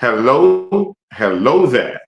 hello there,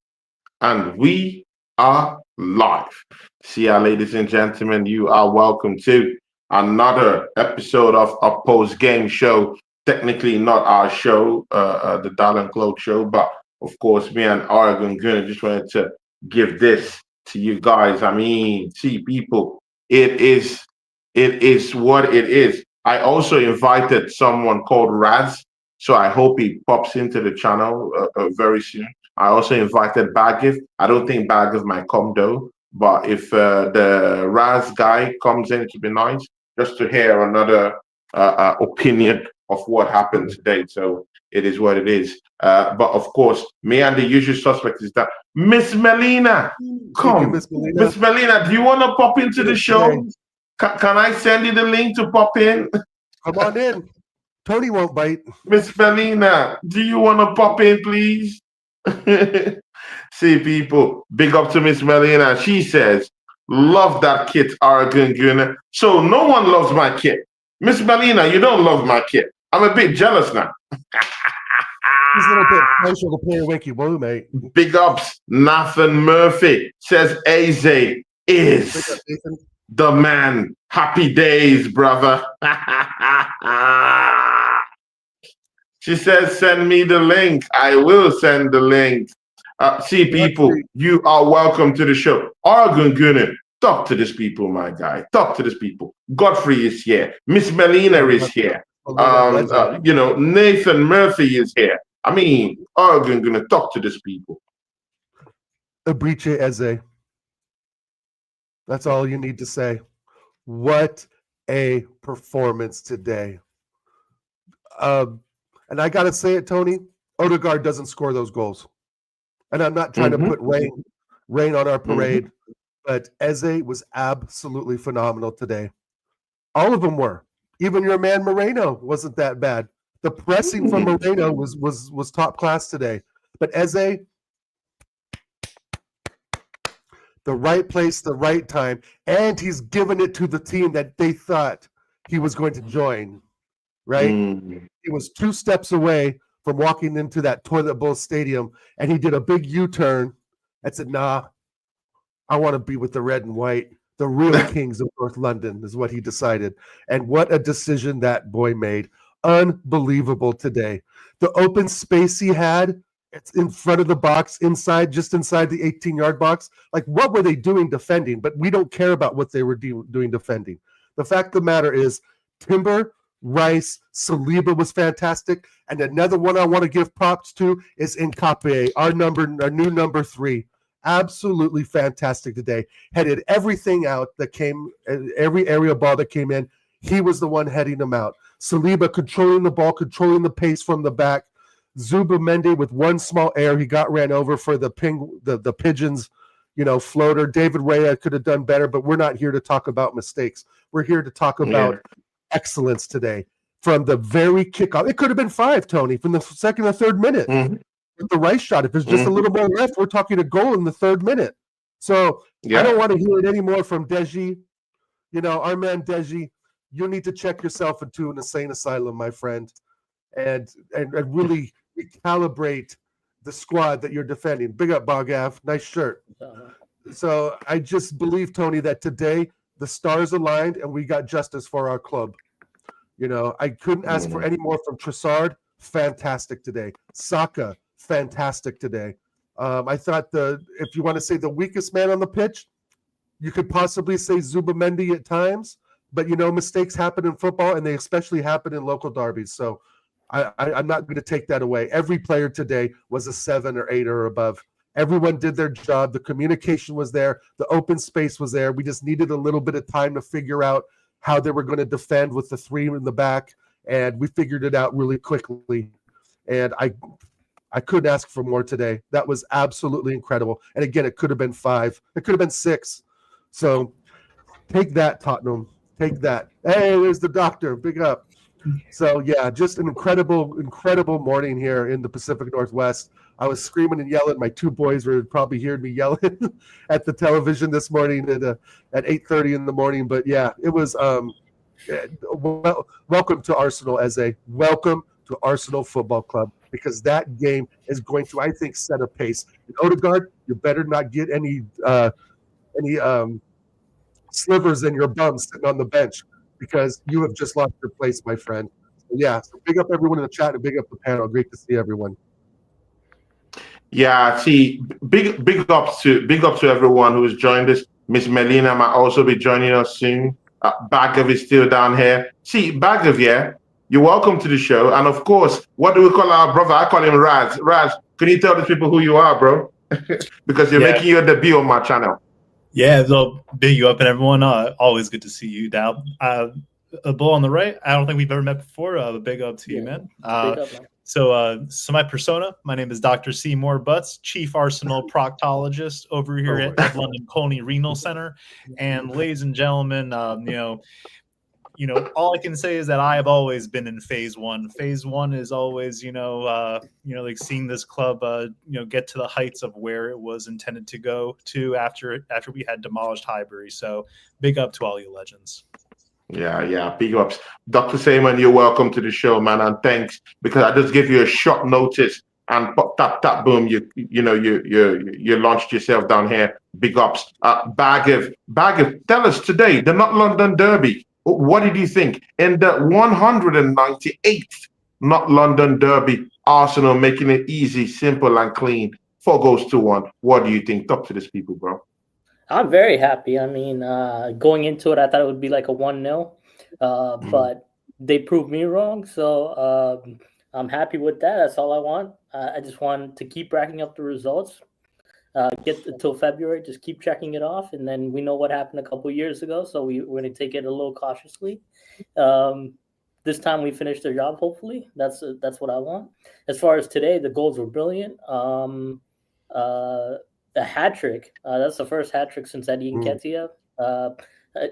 and we are live. See ya, ladies and gentlemen. You are welcome to another episode of a post game show. Technically, not our show, the Darren Cloak show, but of course, me and Oregon Gunner just wanted to give this to you guys. I mean, see, people, it is, it is what it is. I also invited someone called Raz, so I hope he pops into the channel very soon. I also invited Bagif. I don't think Bagif might come though, but if the Raz guy comes in, it would be nice just to hear another opinion of what happened today. So it is what it is. But of course, me and the usual suspect is that Miss Melina, Thank you, come. Miss Melina. Miss Melina, do you want to pop into the Yes, show? Can I send you the link to pop in? come on in. Tony won't bite. Miss Melina, do you want to pop in, please? See, people, big up to Miss Melina. She says, love that kit, Oregon Gunner. So no one loves my kit. Miss Melina, you don't love my kit. I'm a bit jealous now. He's a little bit closer to play a wiki woo, mate. Big ups, Nathan Murphy says Aze Big is up, Nathan. the man. Happy days, brother. She says, send me the link. I will send the link. See, people, you are welcome to the show. Oregon Gunner, talk to these people, my guy. Talk to these people. Godfrey is here. Miss Melina is here. Nathan Murphy is here. I mean, Oregon Gunner, talk to these people. Abriche Eze. That's all you need to say. What a performance today. And I got to say it, Tony, Odegaard doesn't score those goals. And I'm not trying to put rain on our parade, but Eze was absolutely phenomenal today. All of them were. Even your man Moreno wasn't that bad. The pressing from Moreno was top class today. But Eze, the right place, the right time, and he's given it to the team that they thought he was going to join, right? He was 2 steps away from walking into that Toilet Bowl Stadium, and he did a big U-turn and said, nah, I want to be with the red and white. The real kings of North London is what he decided. And what a decision that boy made. Unbelievable today. The open space he had, it's in front of the box, just inside the 18-yard box. Like, what were they doing defending? But we don't care about what they were doing defending. The fact of the matter is, Timber, Rice, Saliba was fantastic. And another one I want to give props to is Nkape, our new number 3. Absolutely fantastic today. Headed everything out that came, every area ball that came in, he was the one heading them out. Saliba controlling the ball, controlling the pace from the back. Zubimendi with one small error, he got ran over for the Pigeons, floater. David Raya could have done better, but we're not here to talk about mistakes. We're here to talk about excellence today. From the very kickoff, it could have been 5, Tony, from the second or third minute. With the Rice shot, if there's just a little more left, we're talking a goal in the 3rd minute. So I don't want to hear it anymore from Deji. Our man Deji, you need to check yourself into an insane asylum, my friend, and really recalibrate the squad that you're defending. Big up, Bagav. Nice shirt. So I just believe, Tony, that today the stars aligned and we got justice for our club. I couldn't ask for any more from Trossard. Fantastic today. Saka, fantastic today. I thought if you want to say the weakest man on the pitch, you could possibly say Zubimendi at times, but mistakes happen in football and they especially happen in local derbies. So I'm not going to take that away. Every player today was a 7 or 8 or above. Everyone did their job. The communication was there. The open space was there. We just needed a little bit of time to figure out how they were going to defend with the 3 in the back, and we figured it out really quickly. And I couldn't ask for more today. That was absolutely incredible. And again, it could have been 5. It could have been 6. So take that, Tottenham. Take that. Hey, there's the doctor. Big up. So, yeah, just an incredible, incredible morning here in the Pacific Northwest. I was screaming and yelling. My 2 boys were probably hearing me yelling at the television this morning at 8:30 in the morning. But, yeah, it was welcome to Arsenal, Eze. Welcome to Arsenal Football Club. because that game is going to, I think, set a pace. And Odegaard, you better not get any slivers in your bum sitting on the bench because you have just lost your place, my friend. So yeah, so big up everyone in the chat and big up the panel. Great to see everyone. Yeah, see, big up to everyone who has joined us. Miss Melina might also be joining us soon. Bagav is still down here. See, Bagav, yeah, you're welcome to the show. And of course, what do we call our brother? I call him Raz. Raz, can you tell the people who you are, bro? Because you're making your debut on my channel. Yeah, they'll big you up and everyone. Always good to see you, Dal. A bull on the right. I don't think we've ever met before. Big up to you, man. Big up, man. So my persona, my name is Dr. Seymour Butts, Chief Arsenal Proctologist over here at London Colney Renal Center. And ladies and gentlemen, all I can say is that I have always been in phase one. Phase one is always, like seeing this club, get to the heights of where it was intended to go to after we had demolished Highbury. So big up to all you legends. Yeah, big ups. Dr. Simon, you're welcome to the show, man, and thanks, because I just gave you a short notice and pop, tap, boom, you launched yourself down here. Big ups. Bagav, tell us today, the Not London Derby, what did you think? In the 198th Not London Derby, Arsenal making it easy, simple, and clean. 4-1. What do you think? Talk to these people, bro. I'm very happy. I mean, going into it, I thought it would be like a 1-0, but they proved me wrong. So I'm happy with that. That's all I want. I just want to keep racking up the results. Get until February, just keep checking it off, and then we know what happened a couple years ago. So we're going to take it a little cautiously. This time we finished the job. Hopefully, that's what I want. As far as today, the goals were brilliant. The hat trick. That's the first hat trick since Eddie Nketiah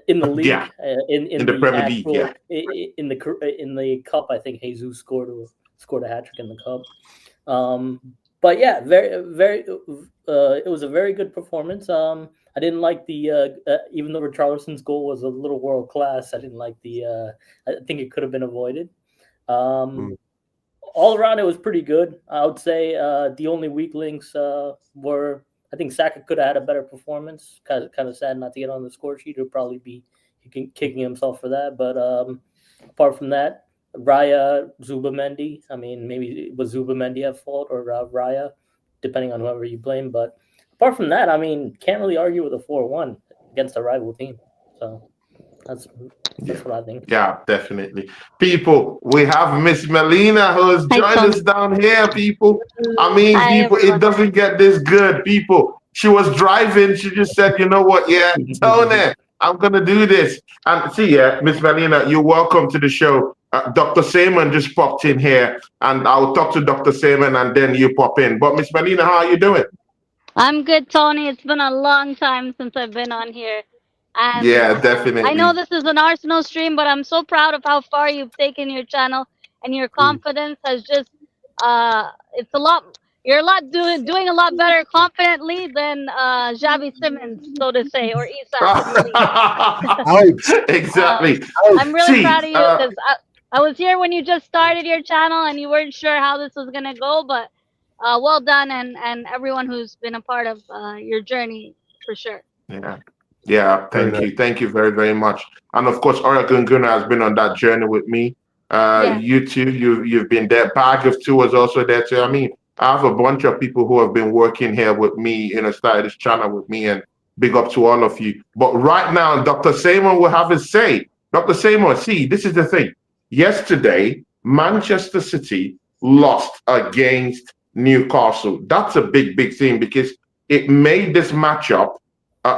in the league. Yeah. In the Premier League. Yeah. In the cup, I think Jesus scored a hat trick in the cup. But yeah, very very. It was a very good performance. I didn't like the even though Richarlison's goal was a little world class. I didn't like the. I think it could have been avoided. All around, it was pretty good. I would say the only weak links were. I think Saka could have had a better performance. Kind of sad not to get on the score sheet. He'll probably be kicking himself for that. But apart from that, Raya, Zubamendi. I mean, maybe it was Zubamendi at fault or Raya, depending on whoever you blame. But apart from that, I mean, can't really argue with a 4-1 against a rival team. So that's what I think. Yeah, definitely. People, we have Miss Melina who has joined us down here, people. I mean, people, it doesn't get this good, people. She was driving. She just said, you know what? Yeah, Tony, I'm going to do this. And see, Miss Melina, you're welcome to the show. Dr. Simon just popped in here, and I'll talk to Dr. Simon and then you pop in. But Miss Melina, how are you doing? I'm good, Tony. It's been a long time since I've been on here. And yeah, definitely. I know this is an Arsenal stream, but I'm so proud of how far you've taken your channel, and your confidence has just it's a lot. You're doing a lot better confidently than Xavi Simmons, so to say, or Isak. Exactly. I'm really proud of you because I was here when you just started your channel and you weren't sure how this was gonna go, but well done, and everyone who's been a part of your journey for sure. Yeah, thank you very, very much. And of course, Oregon Gunnar has been on that journey with me. You too, you've been there. Bagav too was also there too. I mean, I have a bunch of people who have been working here with me, started this channel with me, and big up to all of you. But right now, Dr. Simon will have his say. Dr. Simon, see, this is the thing. Yesterday, Manchester City lost against Newcastle. That's a big, big thing because it made this matchup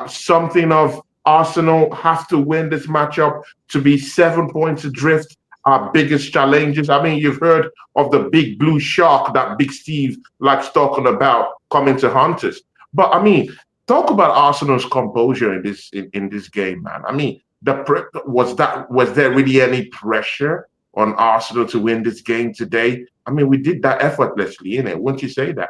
something of Arsenal have to win this matchup to be 7 points adrift. Our biggest challenges. I mean, you've heard of the big blue shark that Big Steve likes talking about coming to hunt us. But I mean, talk about Arsenal's composure in this game, man. I mean, was there really any pressure on Arsenal to win this game today? I mean, we did that effortlessly, innit? Wouldn't you say that?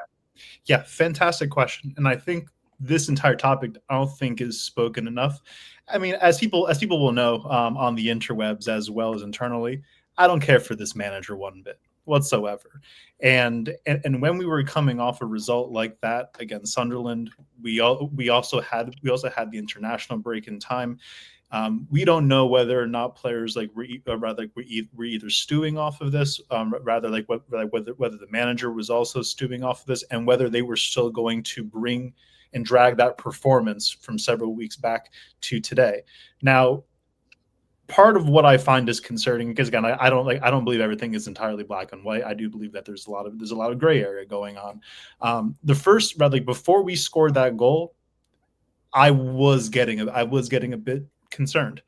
Yeah, fantastic question. And I think this entire topic, I don't think, is spoken enough. I mean, as people will know on the interwebs as well as internally, I don't care for this manager one bit. whatsoever. And when we were coming off a result like that against Sunderland, we also had the international break in time. We don't know whether or not players were either stewing off of this, whether the manager was also stewing off of this, and whether they were still going to bring and drag that performance from several weeks back to today. Now, part of what I find disconcerting, because again, I don't believe everything is entirely black and white. I do believe that there's a lot of gray area going on. Before we scored that goal, I was getting a bit concerned.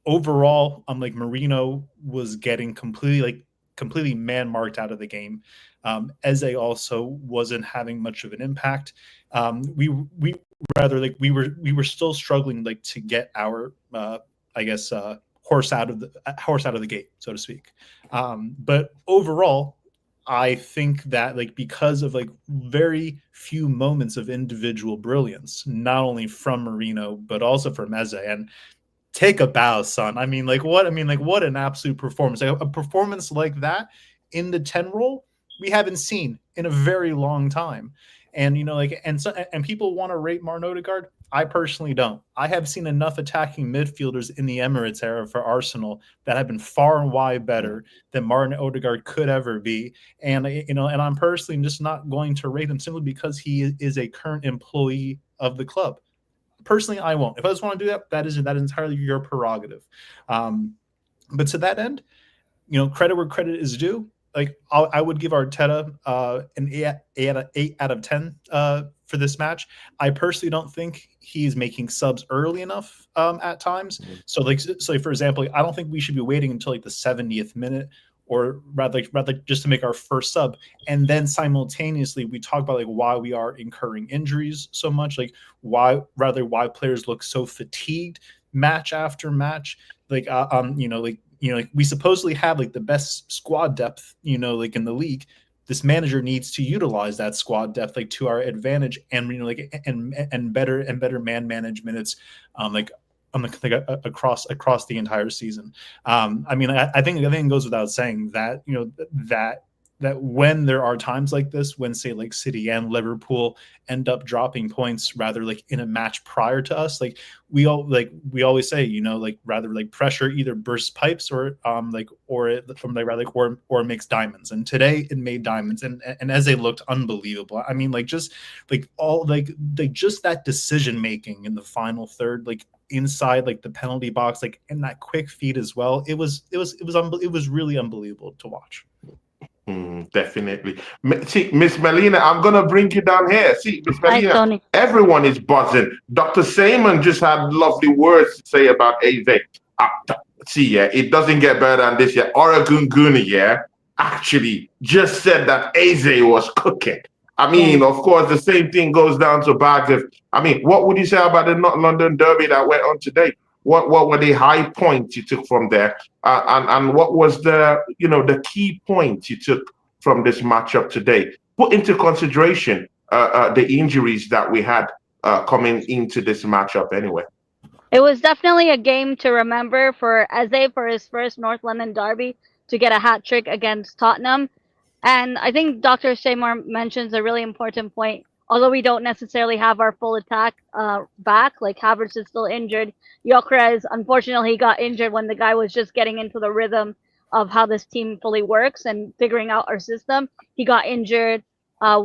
Overall, Marino was getting completely man marked out of the game. Eze also wasn't having much of an impact. We were still struggling to get our horse out of the gate, so to speak. But overall, I think that because of very few moments of individual brilliance, not only from Marino but also from Eze, and take a bow, son. What an absolute performance! A performance like that in the 10 role we haven't seen in a very long time. And and people want to rate Martin Odegaard. I personally don't. I have seen enough attacking midfielders in the Emirates era for Arsenal that have been far and wide better than Martin Odegaard could ever be. And and I'm personally just not going to rate him simply because he is a current employee of the club. Personally, I won't. If I just want to do that, that is entirely your prerogative. But to that end, credit where credit is due. I would give Arteta an 8 out of 10 for this match. I personally don't think he's making subs early enough at times. So for example, I don't think we should be waiting until the 70th minute, or rather just to make our first sub, and then simultaneously we talk about why we are incurring injuries so much, why players look so fatigued match after match. We supposedly have the best squad depth, in the league. This manager needs to utilize that squad depth to our advantage, and and better man management. It's across the entire season. I think it goes without saying that that when there are times like this, when say City and Liverpool end up dropping points rather in a match prior to us, we always say, rather pressure either bursts pipes or makes diamonds. And today it made diamonds, and as they looked unbelievable. Just that decision making in the final third, inside the penalty box, and that quick feed as well. It was really unbelievable to watch. Definitely. See, Miss Melina, I'm going to bring you down here. See, Miss Melina, everyone is buzzing. Dr. Simon just had lovely words to say about Eze. It doesn't get better than this yet. Oregon Guni, actually just said that Eze was cooking. Of course, the same thing goes down to bags of. What would you say about the North London Derby that went on today? What were the high points you took from there, and what was the the key points you took from this matchup today? Put into consideration the injuries that we had coming into this matchup. Anyway, it was definitely a game to remember for Eze for his first North London derby to get a hat trick against Tottenham, and I think Dr. Seymour mentions a really important point. Although we don't necessarily have our full attack back, Havertz is still injured. Gyökeres, unfortunately, he got injured when the guy was just getting into the rhythm of how this team fully works and figuring out our system. He got injured.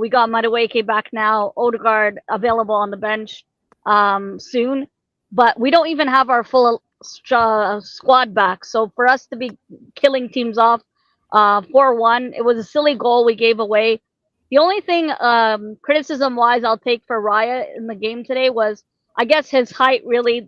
We got Madueke back now. Odegaard available on the bench soon. But we don't even have our full squad back. So for us to be killing teams off 4-1, it was a silly goal we gave away. The only thing criticism-wise I'll take for Raya in the game today was, I guess his height really,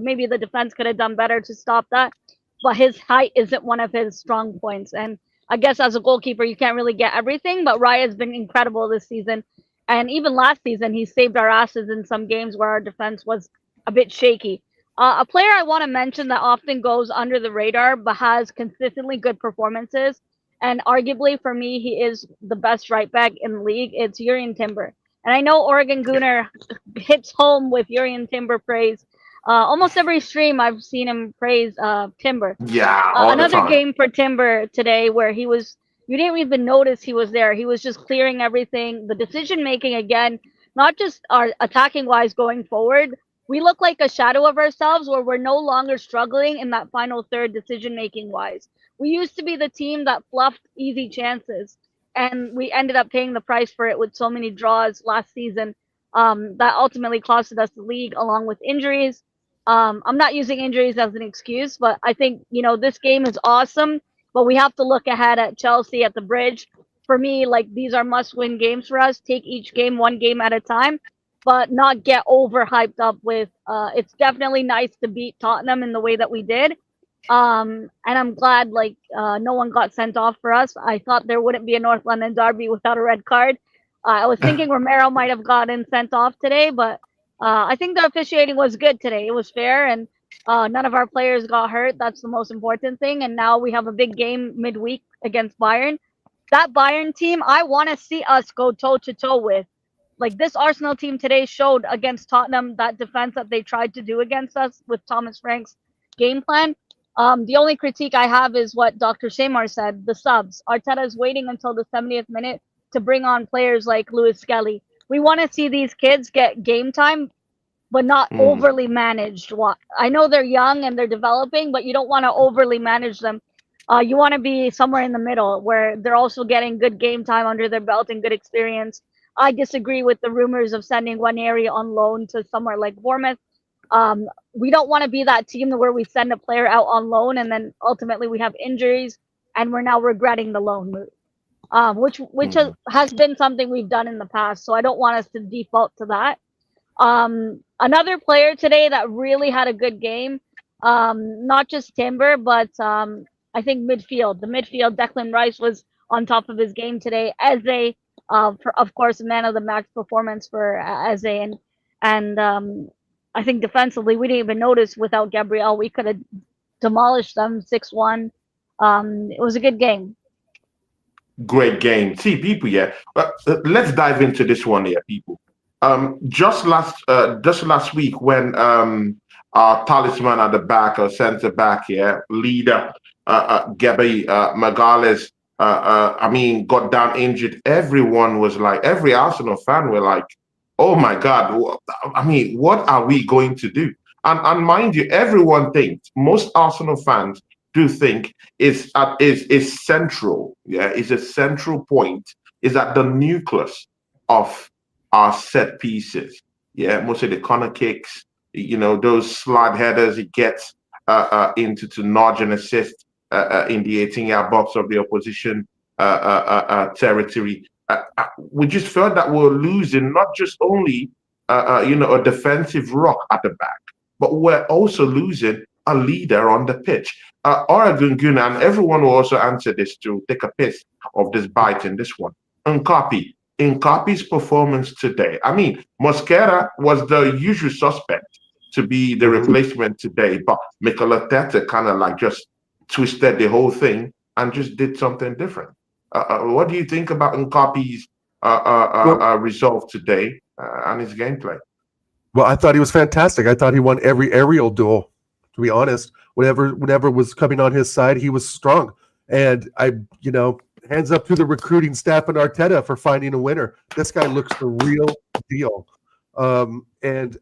maybe the defense could have done better to stop that, but his height isn't one of his strong points. And I guess as a goalkeeper, you can't really get everything, but Raya's been incredible this season. And even last season, he saved our asses in some games where our defense was a bit shaky. A player I want to mention that often goes under the radar but has consistently good performances, and arguably for me, he is the best right back in the league. It's Jurrien Timber. And I know Oregon Gunnar hits home with Jurrien Timber praise Almost every stream I've seen him praise Timber. Yeah, all the Another time. game for Timber today where you didn't even notice he was there. He was just clearing everything. The decision making again, not just our attacking wise going forward. We look like a shadow of ourselves where we're no longer struggling in that final third decision making wise. We used to be the team that fluffed easy chances, and we ended up paying the price for it with so many draws last season. That ultimately costed us the league along with injuries. I'm not using injuries as an excuse, but I think, this game is awesome, but we have to look ahead at Chelsea at the bridge. For me, like, these are must win games for us. Take each game one game at a time, but not get overhyped up with it's definitely nice to beat Tottenham in the way that we did. And I'm glad no one got sent off for us. I thought there wouldn't be a North London derby without a red card. I was thinking Romero might have gotten sent off today, but I think the officiating was good today. It was fair, and none of our players got hurt. That's the most important thing. And now we have a big game midweek against Bayern. That Bayern team, I want to see us go toe to toe with. Like, this Arsenal team today showed against Tottenham that defense that they tried to do against us with Thomas Frank's game plan. The only critique I have is what Dr. Shamar said, the subs. Arteta is waiting until the 70th minute to bring on players like Lewis Skelly. We want to see these kids get game time, but not overly managed. I know they're young and they're developing, but you don't want to overly manage them. You want to be somewhere in the middle where they're also getting good game time under their belt and good experience. I disagree with the rumors of sending Waneri on loan to somewhere like Bournemouth. We don't want to be that team where we send a player out on loan and then ultimately we have injuries and we're now regretting the loan move, which has been something we've done in the past. So I don't want us to default to that. Another player today that really had a good game, not just Timber, but I think midfield. The midfield, Declan Rice was on top of his game today. Eze, of course, man of the match performance for Eze, and I think defensively we didn't even notice without Gabriel. We could have demolished them 6-1. It was a good game. Great game. See, people, yeah. Let's dive into this one here, people. Just last week when our talisman at the back, or centre back, leader, Gabi Magalhaes, got down injured. Everyone was like, every Arsenal fan were like, oh my God, what are we going to do? And mind you, everyone thinks, most Arsenal fans do think is central, is a central point, is at the nucleus of our set pieces. Yeah, most of the corner kicks, those slide headers he gets into to nudge and assist in the 18-yard box of the opposition territory. We just felt that we're losing not just only a defensive rock at the back, but we're also losing a leader on the pitch. Oregon Gunnar, and everyone will also answer this to take a piss of this bite in this one. Nkapi's performance today. Mosquera was the usual suspect to be the replacement today, but Mikel Arteta kind of just twisted the whole thing and just did something different. What do you think about Nkapi's resolve today and his gameplay? Well, I thought he was fantastic. I thought he won every aerial duel, to be honest. Whenever was coming on his side, he was strong. And hands up to the recruiting staff and Arteta for finding a winner. This guy looks the real deal. And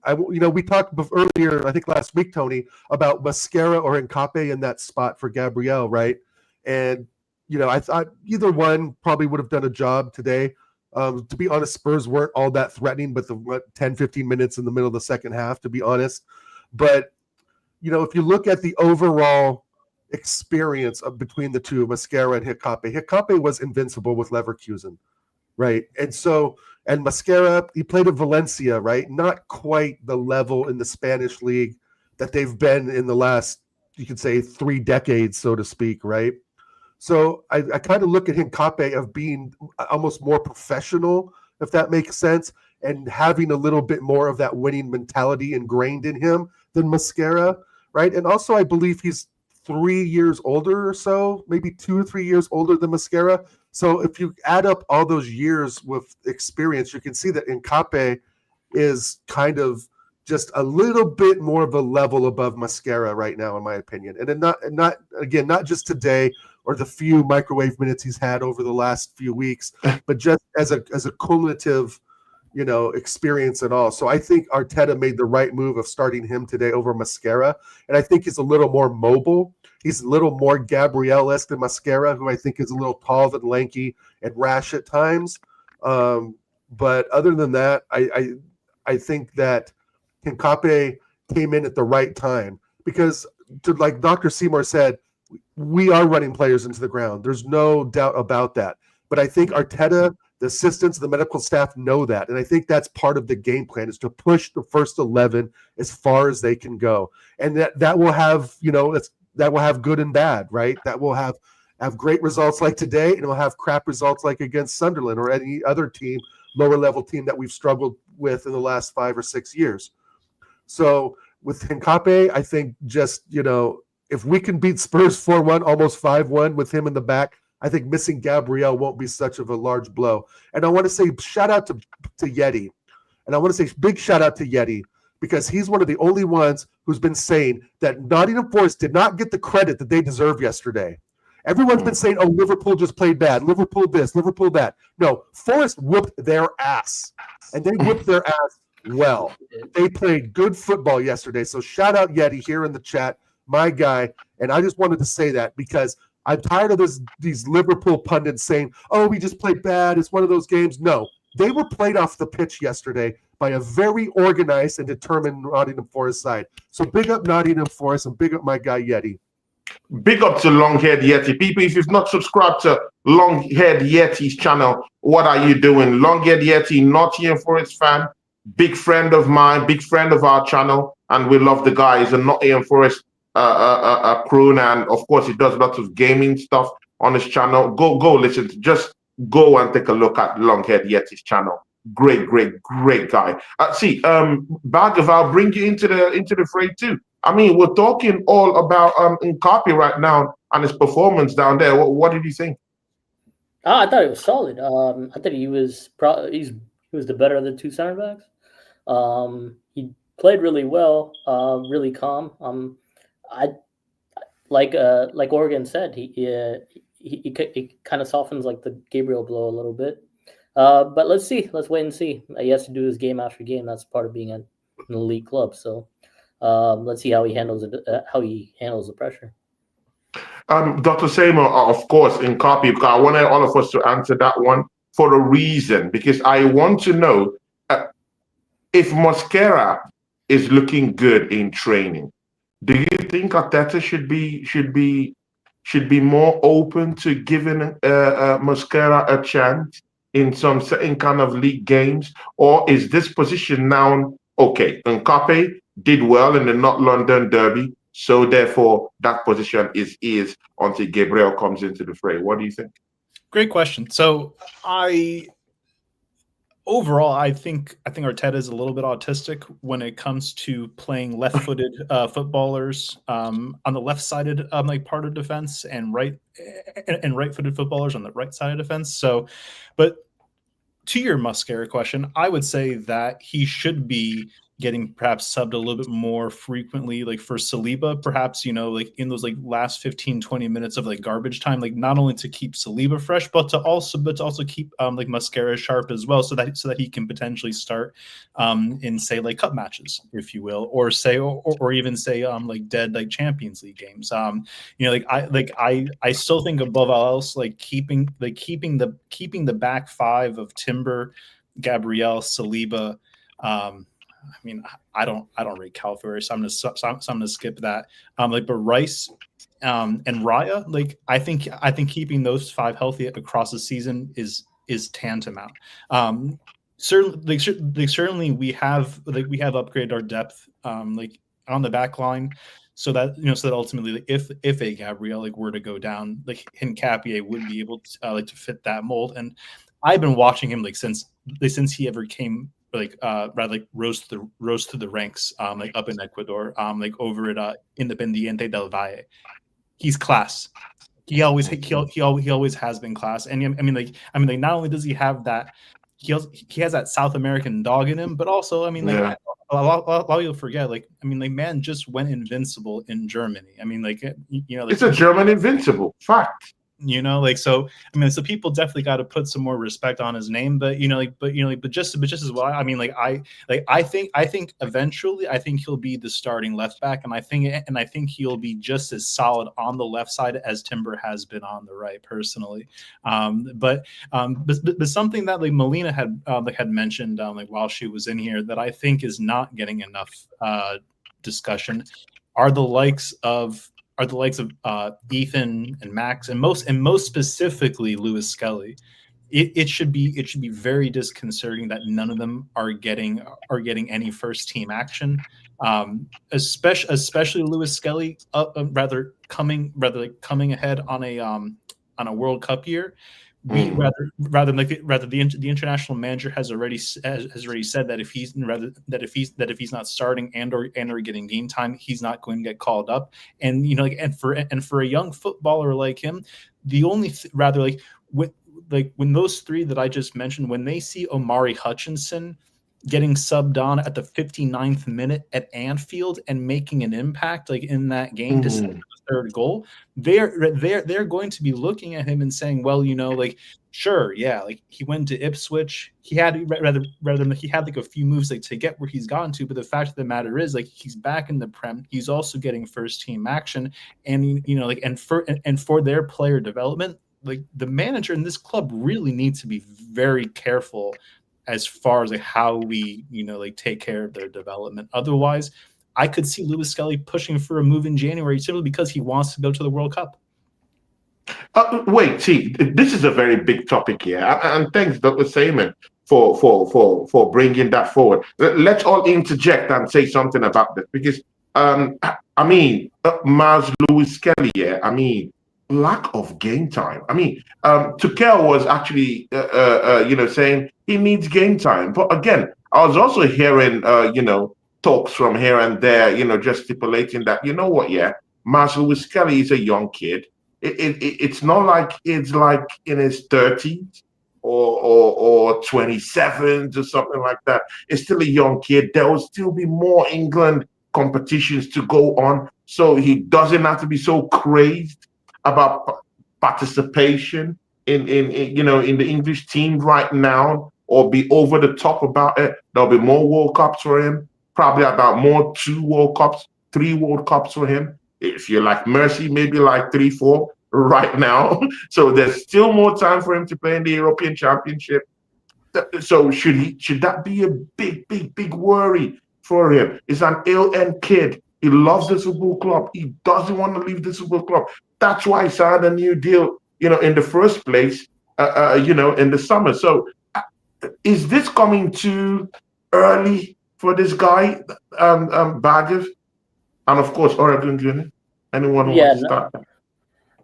we talked earlier, I think last week, Tony, about Mosquera or Nkapi in that spot for Gabriel, right? And I thought either one probably would have done a job today. To be honest, Spurs weren't all that threatening, but 10, 15 minutes in the middle of the second half, to be honest. But, if you look at the overall experience between the two, Mosquera and Nkapi was invincible with Leverkusen, right? And Mosquera, he played at Valencia, right? Not quite the level in the Spanish league that they've been in the last, you could say, 3 decades, so to speak, right? So I kind of look at Nkapi of being almost more professional, if that makes sense, and having a little bit more of that winning mentality ingrained in him than Mosquera, right? And also I believe he's 3 years older or so, maybe 2 or 3 years older than Mosquera. So if you add up all those years with experience, you can see that Nkapi is kind of just a little bit more of a level above Mascara right now, in my opinion. And then not just today or the few microwave minutes he's had over the last few weeks, but just as a cumulative, experience and all. So I think Arteta made the right move of starting him today over Mascara. And I think he's a little more mobile. He's a little more Gabriel-esque than Mascara, who I think is a little tall and lanky and rash at times. But other than that, I think that Hincapié came in at the right time because, like Dr. Seymour said, we are running players into the ground. There's no doubt about that. But I think Arteta, the assistants, the medical staff know that. And I think that's part of the game plan, is to push the first 11 as far as they can go. And that will have, that will have good and bad, right? That will have great results like today, and it will have crap results like against Sunderland or any other team, lower level team that we've struggled with in the last 5 or 6 years. So with Hincapié, I think just, if we can beat Spurs 4-1, almost 5-1 with him in the back, I think missing Gabriel won't be such of a large blow. And I want to say shout out to Yeti. And I want to say big shout out to Yeti, because he's one of the only ones who's been saying that Nottingham Forest did not get the credit that they deserve yesterday. Everyone's been saying, oh, Liverpool just played bad. Liverpool this, Liverpool that. No, Forest whooped their ass. And they whooped their ass well. They played good football yesterday. So shout out Yeti here in the chat, my guy. And I just wanted to say that because I'm tired of these Liverpool pundits saying, oh, we just played bad. It's one of those games. No, they were played off the pitch yesterday by a very organized and determined Nottingham Forest side. So big up Nottingham Forest and big up my guy Yeti. Big up to Longhead Yeti. People, if you've not subscribed to Longhead Yeti's channel, what are you doing? Longhead Yeti, Nottingham Forest fan, big friend of mine, big friend of our channel, and we love the guy. He's a Nottingham Forest croon, and of course he does lots of gaming stuff on his channel. Go listen. Just go and take a look at Longhead Yeti's channel. Great guy. Bagav, I'll bring you into the fray too. I mean, we're talking all about Hincapié right now and his performance down there. What did you think? I thought it was solid. I thought he was the better of the two center backs. He played really well, really calm. I like Oregon said, he kind of softens like the Gabriel blow a little bit. But let's see. Let's wait and see. He has to do his game after game. That's part of being an elite club. So let's see how he handles it. How he handles the pressure. Dr. Seymour, of course, Hincapié, because I wanted all of us to answer that one for a reason, because I want to know if Mosquera is looking good in training. Do you think Arteta should be more open to giving Mosquera a chance in some certain kind of league games, or is this position now okay? Hincapié did well in the North London derby, so therefore that position is until Gabriel comes into the fray. What do you think? Great question. So overall, I think Arteta is a little bit autistic when it comes to playing left-footed footballers on the left-sided part of defense, and right-footed footballers on the right side of defense. So, but to your Mosquera question, I would say that he should be getting perhaps subbed a little bit more frequently, like for Saliba, perhaps, like in those last 15, 20 minutes of garbage time, not only to keep Saliba fresh, but to also keep Mosquera sharp as well, so that he can potentially start in say cup matches, if you will, or even say dead Champions League games. I still think above all else, keeping the back five of Timber, Gabriel, Saliba. I mean, I don't rate Calafiori, so I'm gonna skip that. But Rice and Raya, I think keeping those five healthy across the season is tantamount. Certainly we have upgraded our depth on the back line, so that ultimately if a Gabriel were to go down, Hincapié would be able to fit that mold. And I've been watching him since he ever came. Rose to the ranks up in Ecuador, over at Independiente del Valle. He's class. He always has been class. And I mean not only does he have that, he has that South American dog in him, but also a lot of people forget. Like, I mean, like, man just went invincible in Germany. I mean, like, you know, like, It's a German invincible fact. you know, like, so I mean, so people definitely got to put some more respect on his name, but just as well, I mean, I think eventually I think he'll be the starting left back, and I think he'll be just as solid on the left side as Timber has been on the right, personally. But something that like Melina had mentioned like while she was in here that I think is not getting enough discussion are the likes of Ethan and Max, and most specifically Lewis Skelly. It should be very disconcerting that none of them are getting any first team action, especially Lewis Skelly, rather coming ahead on a World Cup year. We rather the international manager has already said that if he's not starting and or getting game time, he's not going to get called up. And you know, like, and for a young footballer like him, the only when those three that I just mentioned, when they see Omari Hutchinson getting subbed on at the 59th minute at Anfield and making an impact like in that game to set the third goal, they're going to be looking at him and saying, well, you know, like, sure, yeah, like he went to Ipswich, he had rather than he had like a few moves like to get where he's gotten to, but the fact of the matter is, like, he's back in the Prem, he's also getting first team action, and you know, like, and for their player development, like, the manager in this club really needs to be very careful as far as like how we, you know, like, take care of their development. Otherwise, I could see Lewis Skelly pushing for a move in January simply because he wants to go to the World Cup. Wait, see, this is a very big topic here, and thanks, Dr. Seaman, for bringing that forward. Let's all interject and say something about this, because I mean, Miles Lewis Skelly, yeah, I mean, lack of game time. I mean, Tuchel was actually, you know, saying he needs game time. But again, I was also hearing, you know, talks from here and there, you know, just stipulating that, you know what, yeah, Miles Lewis Skelly is a young kid. It's not like it's like in his 30s or 27s or something like that. It's still a young kid. There will still be more England competitions to go on. So he doesn't have to be so crazed about participation in you know, in the English team right now, or be over the top about it. There'll be more World Cups for him, probably about more 2 World Cups, 3 World Cups for him. If you're like Mercy, maybe like 3, 4 right now. So there's still more time for him to play in the European Championship. So should that be a big worry for him? He's an ill-end kid. He loves the football club. He doesn't want to leave the football club. That's why he signed a new deal, you know, in the first place, you know, in the summer. So is this coming too early for this guy, Bagev? And of course, Oregon Junior. Anyone who wants to start?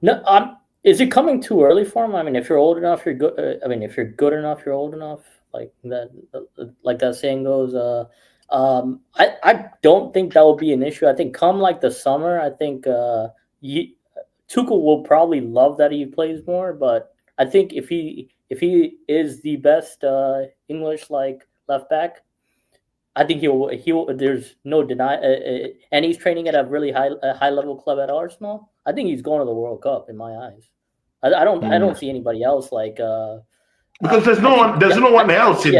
No, is it coming too early for him? I mean, if you're old enough, you're good. I mean, if you're good enough, you're old enough. Like that saying goes. I don't think that will be an issue. I think come like the summer, I think Tuchel will probably love that he plays more. But I think if he is the best English like left back, I think he'll. There's no deny, and he's training at a really high level club at Arsenal. I think he's going to the World Cup in my eyes. I don't see anybody else like. Because there's no one else in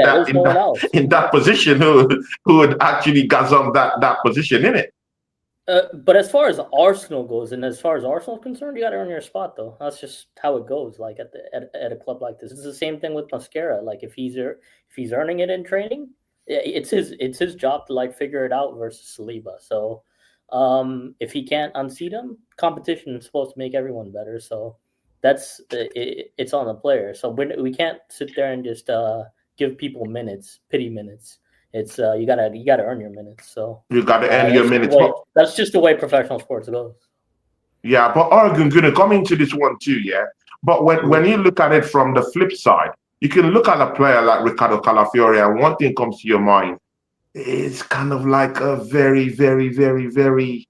that position who would actually gazum that position in it. But as far as Arsenal goes, and as far as Arsenal's concerned, you got to earn your spot, though. That's just how it goes. Like at a club like this, it's the same thing with Mascara. Like if he's earning it in training, it's his job to like figure it out versus Saliba. So if he can't unseat him, competition is supposed to make everyone better. So that's it's on the player. So we can't sit there and just give people pity minutes. It's you gotta earn your minutes. So you gotta earn your minutes. That's just the way professional sports goes. Yeah, but Oregon gonna come into this one too, yeah. But when you look at it from the flip side, you can look at a player like Ricardo Calafiori, and one thing comes to your mind. It's kind of like a very, very, very, very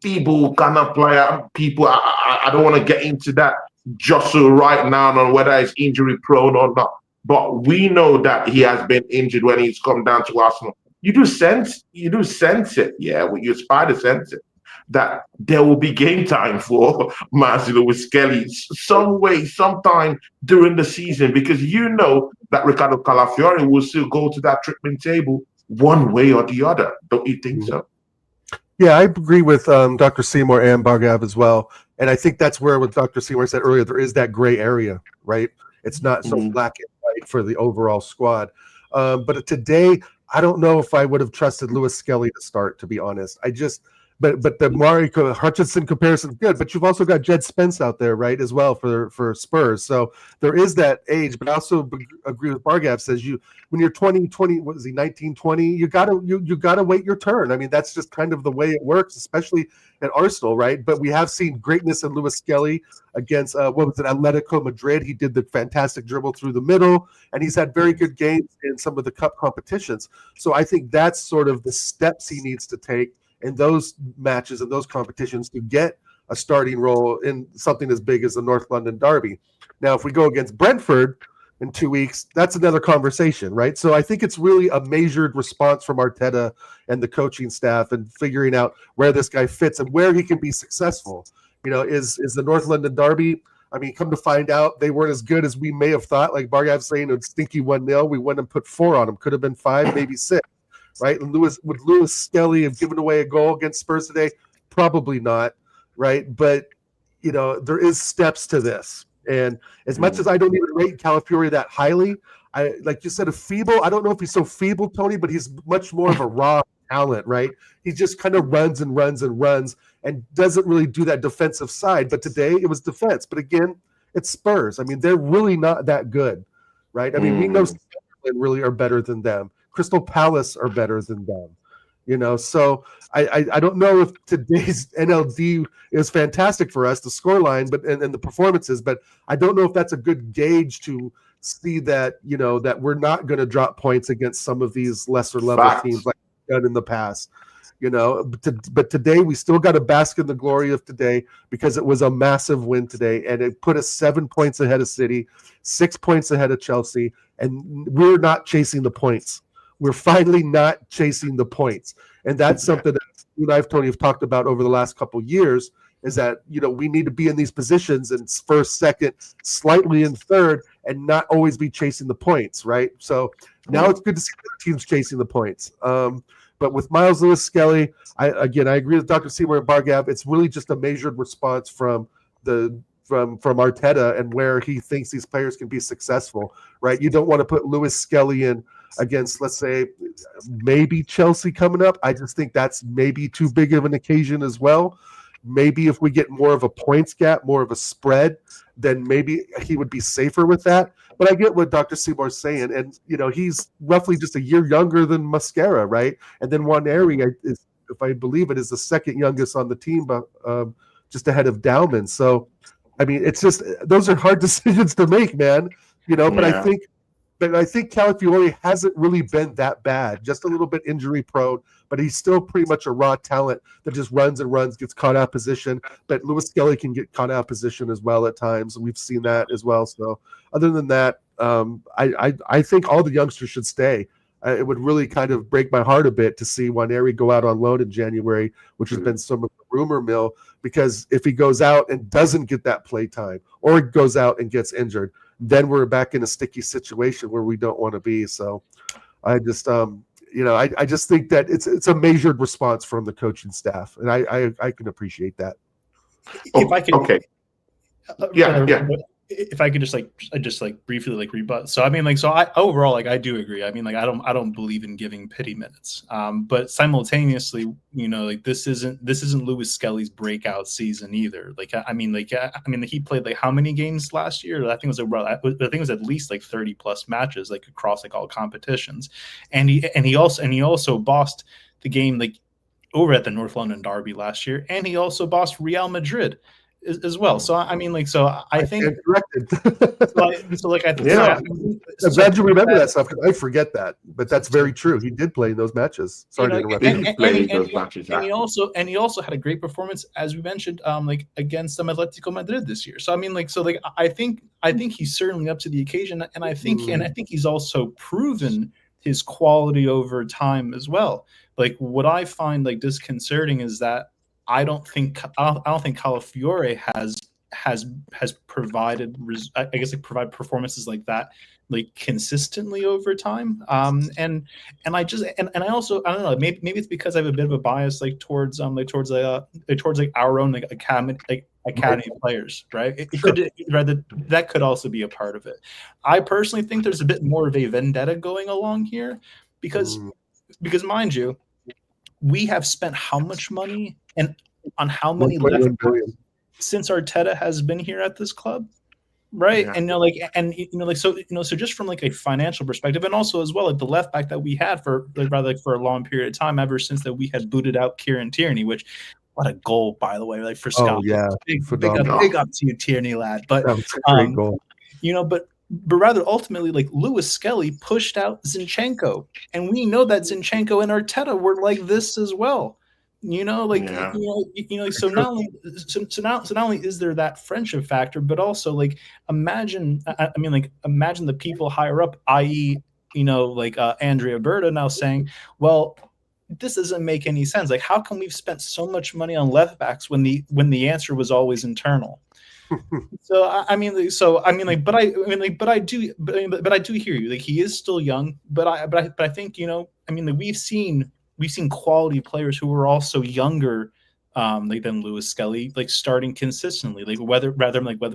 feeble kind of player. People, I don't want to get into that jostle right now on whether he's injury prone or not. But we know that he has been injured when he's come down to Arsenal you do sense it, yeah, with your spider sense it, that there will be game time for Marcelo with Skelly some way, sometime during the season, because you know that Ricardo Calafiori will still go to that treatment table one way or the other. Don't you think so? Yeah, I agree with Dr. Seymour and Bargav as well. And I think that's where, what Dr. Seymour said earlier, there is that gray area, right? It's not so black and white for the overall squad. But today, I don't know if I would have trusted Lewis Skelly to start, to be honest. But the Mariko Hutchinson comparison is good. But you've also got Jed Spence out there, right, as well for Spurs. So there is that age. But I also agree with Bargav, says when you're 20, what is he, 19, 20, you gotta wait your turn. I mean, that's just kind of the way it works, especially at Arsenal, right? But we have seen greatness in Lewis Skelly against Atletico Madrid. He did the fantastic dribble through the middle, and he's had very good games in some of the cup competitions. So I think that's sort of the steps he needs to take in those matches and those competitions to get a starting role in something as big as the North London Derby. Now, if we go against Brentford in 2 weeks, that's another conversation, right? So I think it's really a measured response from Arteta and the coaching staff and figuring out where this guy fits and where he can be successful. You know, is the North London Derby, I mean, come to find out, they weren't as good as we may have thought. Like Bargav saying, a stinky 1-0. We went and put 4 on them. Could have been 5, maybe 6. Right? And would Lewis Skelly have given away a goal against Spurs today? Probably not, right? But, you know, there is steps to this. And as much as I don't even rate Calafiori that highly, like you said, I don't know if he's so feeble, Tony, but he's much more of a raw talent, right? He just kind of runs and runs and runs and doesn't really do that defensive side. But today it was defense. But again, it's Spurs. I mean, they're really not that good, right? I mean, we know Sunderland really are better than them. Crystal Palace are better than them, you know. So I don't know if today's NLD is fantastic for us, the scoreline, but and the performances, but I don't know if that's a good gauge to see that, you know, that we're not going to drop points against some of these lesser level teams like we've done in the past, you know. But today we still got to bask in the glory of today because it was a massive win today, and it put us 7 points ahead of City, 6 points ahead of Chelsea, and we're not chasing the points. We're finally not chasing the points. And that's something that you and I, Tony, have talked about over the last couple of years, is that, you know, we need to be in these positions in first, second, slightly in third, and not always be chasing the points, right? So now it's good to see other teams chasing the points. But with Miles Lewis Skelly, I agree with Dr. Seymour and Bargav. It's really just a measured response from Arteta and where he thinks these players can be successful, right? You don't want to put Lewis Skelly in against, let's say, maybe Chelsea coming up. I just think that's maybe too big of an occasion as well. Maybe if we get more of a points gap, more of a spread, then maybe he would be safer with that. But I get what Dr. Seymour's saying. And, you know, he's roughly just a year younger than Mascara, right? And then Nwaneri, if I believe it, is the second youngest on the team, but just ahead of Dowman. So, I mean, it's just, those are hard decisions to make, man. You know, but I think Calafiori hasn't really been that bad. Just a little bit injury prone, but he's still pretty much a raw talent that just runs and runs, gets caught out of position. But Lewis Skelly can get caught out of position as well at times, and we've seen that as well. So other than that, I think all the youngsters should stay. It would really kind of break my heart a bit to see Nwaneri go out on loan in January, which has been some of the rumor mill, because if he goes out and doesn't get that play time, or goes out and gets injured, then we're back in a sticky situation where we don't want to be. So I just, you know, I just think that it's a measured response from the coaching staff, and I can appreciate that. If I could, okay. Yeah. If I could just briefly rebut. So I mean, so I overall, I do agree. I mean, I don't believe in giving pity minutes. But simultaneously, you know, this isn't Lewis Skelly's breakout season either. I mean, he played how many games last year? I think it was at least 30 plus matches across all competitions, and he also bossed the game over at the North London Derby last year, and he also bossed Real Madrid as well. So I mean, I think corrected. I'm glad you remember that stuff, because I forget that, but that's very true. He did play in those matches. Sorry to interrupt. He played those matches. And he also had a great performance, as we mentioned, against Atletico Madrid this year. So I mean, I think he's certainly up to the occasion, and I think he's also proven his quality over time as well. Like what I find like disconcerting is that I don't think Calafiore has provided I guess like provide performances like that like consistently over time. And I just and I also I don't know, maybe it's because I have a bit of a bias like towards towards our own like academy players, right? It could rather that could also be a part of it. I personally think there's a bit more of a vendetta going along here because mind you, we have spent how much money and on how many left since Arteta has been here at this club, right? Yeah. And so just from like a financial perspective, and also as well like the left back that we had for for a long period of time, ever since that we had booted out Kieran Tierney, which what a goal, by the way, like for Scott. Yeah, big up to you, Tierney lad. But that was a great goal. But rather ultimately, like Lewis Skelly pushed out Zinchenko, and we know that Zinchenko and Arteta were like this as well. So not only is there that friendship factor, but also like imagine the people higher up, i.e. Andrea Berta now saying, well, this doesn't make any sense. Like, how come we've spent so much money on left backs when the answer was always internal? But I do hear you. Like, he is still young, but I think we've seen quality players who were also younger than Lewis Skelly, like starting consistently, like whether it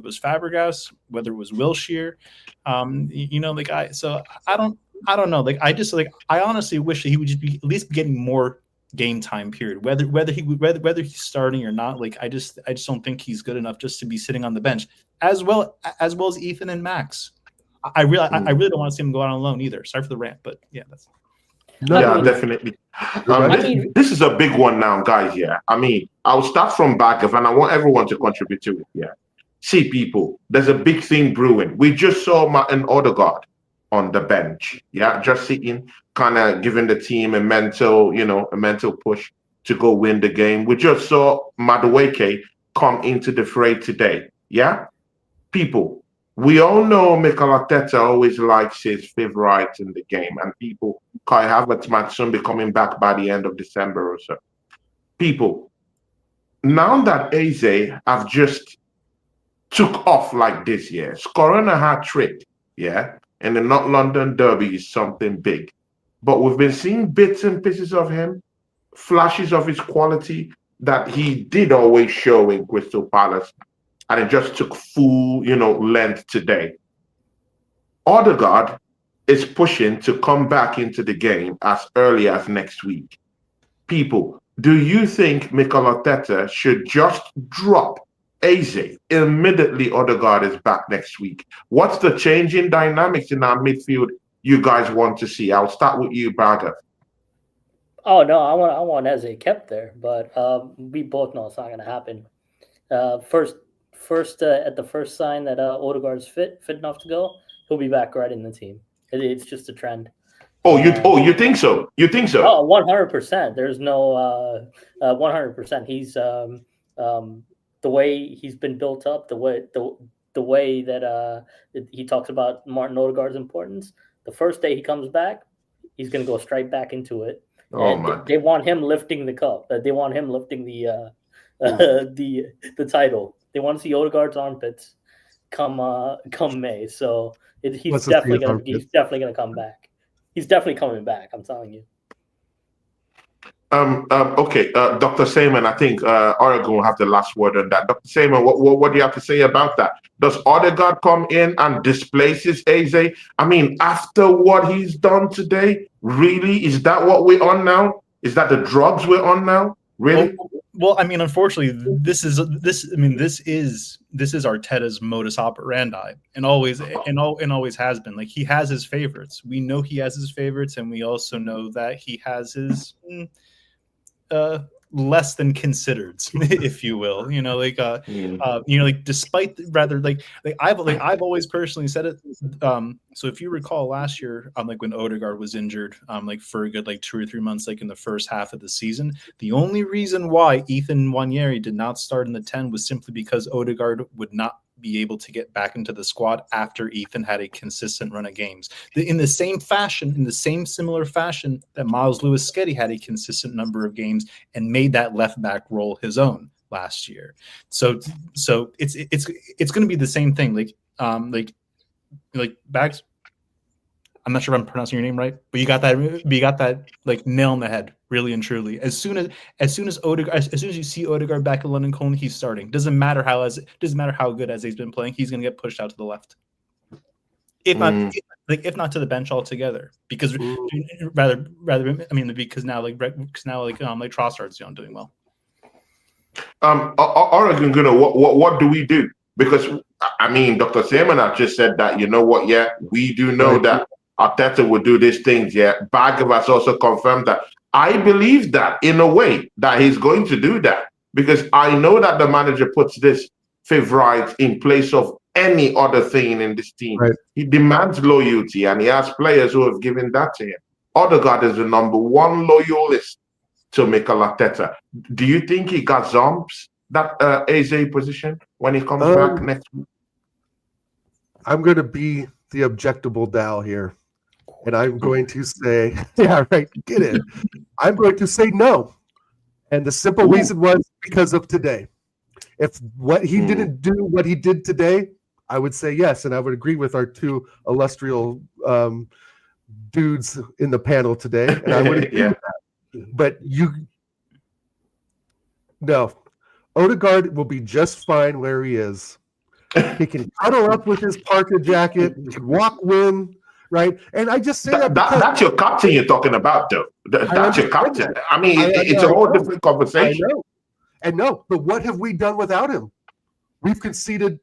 was Fabregas, whether it was Wilshere, I don't know. Like I honestly wish that he would just be at least getting more game time period, whether he's starting or not. Like I just don't think he's good enough just to be sitting on the bench, as well as Ethan and Max. I really don't want to see him go out on loan either. Sorry for the rant, but yeah, that's. Definitely. This is a big one now, guys. Yeah, I mean, I'll start from back of, and I want everyone to contribute to it. Yeah, see, people, there's a big thing brewing. We just saw Martin Odegaard on the bench. Yeah, just sitting, kind of giving the team a mental push to go win the game. We just saw Madueke come into the fray today. Yeah, people. We all know Mikel Arteta always likes his favourites in the game, and people, Kai Havertz might soon be coming back by the end of December or so. People, now that Eze have just took off like this year, scoring a hat-trick, yeah, in the North London Derby is something big. But we've been seeing bits and pieces of him, flashes of his quality that he did always show in Crystal Palace, and it just took full, length today. Odegaard is pushing to come back into the game as early as next week. People, do you think Mikel Arteta should just drop Eze immediately? Odegaard is back next week. What's the change in dynamics in our midfield you guys want to see? I'll start with you, Braga. Oh no, I want Eze kept there, but we both know it's not going to happen. First, at the first sign that Odegaard's fit enough to go, he'll be back right in the team. It's just a trend. You think so? You think so? Oh, 100%. There's no 100%. He's the way he's been built up, the way that he talks about Martin Odegaard's importance. The first day he comes back, he's going to go straight back into it. They want him lifting the cup. They want him lifting the title. They want to see Odegaard's armpits come May. So he's definitely gonna come back. He's definitely coming back. I'm telling you. Okay, Dr. Seaman, I think Oregon will have the last word on that. Dr. Seaman, what do you have to say about that? Does Odegaard come in and displaces Eze? I mean, after what he's done today, really, is that what we're on now? Is that the drugs we're on now? Really? Well, I mean, unfortunately, this is Arteta's modus operandi, and always has been. Like, he has his favorites. We know he has his favorites, and we also know that he has his less than considered, if you will. Despite I've always personally said it. So if you recall last year, when Odegaard was injured, for a good 2 or 3 months, in the first half of the season, the only reason why Ethan Nwaneri did not start in the 10 was simply because Odegaard would not be able to get back into the squad after Ethan had a consistent run of games. In the same similar fashion that Miles Lewis-Skelly had a consistent number of games and made that left back role his own last year. So it's going to be the same thing. Like Bags. I'm not sure if I'm pronouncing your name right, but you got that like nail on the head, really and truly. As soon as you see Odegaard back in London Colney, he's starting. Doesn't matter how good as he's been playing, he's going to get pushed out to the left. If not to the bench altogether, because rather because now Trossard's doing well. Oregon, what do we do? Because I mean, Dr. Seaman just said that, you know what? Yeah, we do know that Arteta will do these things. Yeah, Bagger has also confirmed that. I believe that in a way that he's going to do that, because I know that the manager puts this favorite in place of any other thing in this team. Right. He demands loyalty, and he has players who have given that to him. Odegaard is the number one loyalist to Mikel Arteta. Do you think he got zomps that Eze position when he comes back next week? I'm going to be the objectable Dow here, and I'm going to say, yeah, right, get it. I'm going to say no, and the simple reason was because of today. If what he didn't do what he did today, I would say yes, and I would agree with our two illustrious dudes in the panel today, and I would agree with that. But no. Odegaard will be just fine where he is. He can cuddle up with his parka jacket. He can walk win, right? And I just say that's your captain you're talking about, though. That's your captain. I mean, it's a whole different conversation. I know. But what have we done without him? We've conceded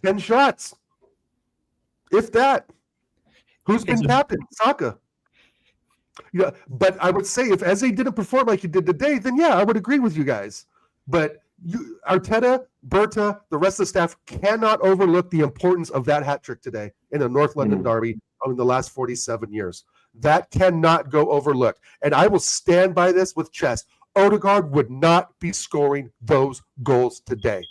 10 shots. If that. Who's been captain? Saka. Yeah, but I would say if Eze didn't perform like he did today, then yeah, I would agree with you guys. But Arteta, Berta, the rest of the staff cannot overlook the importance of that hat trick today in a North London derby in the last 47 years. That cannot go overlooked. And I will stand by this with chest. Odegaard would not be scoring those goals today.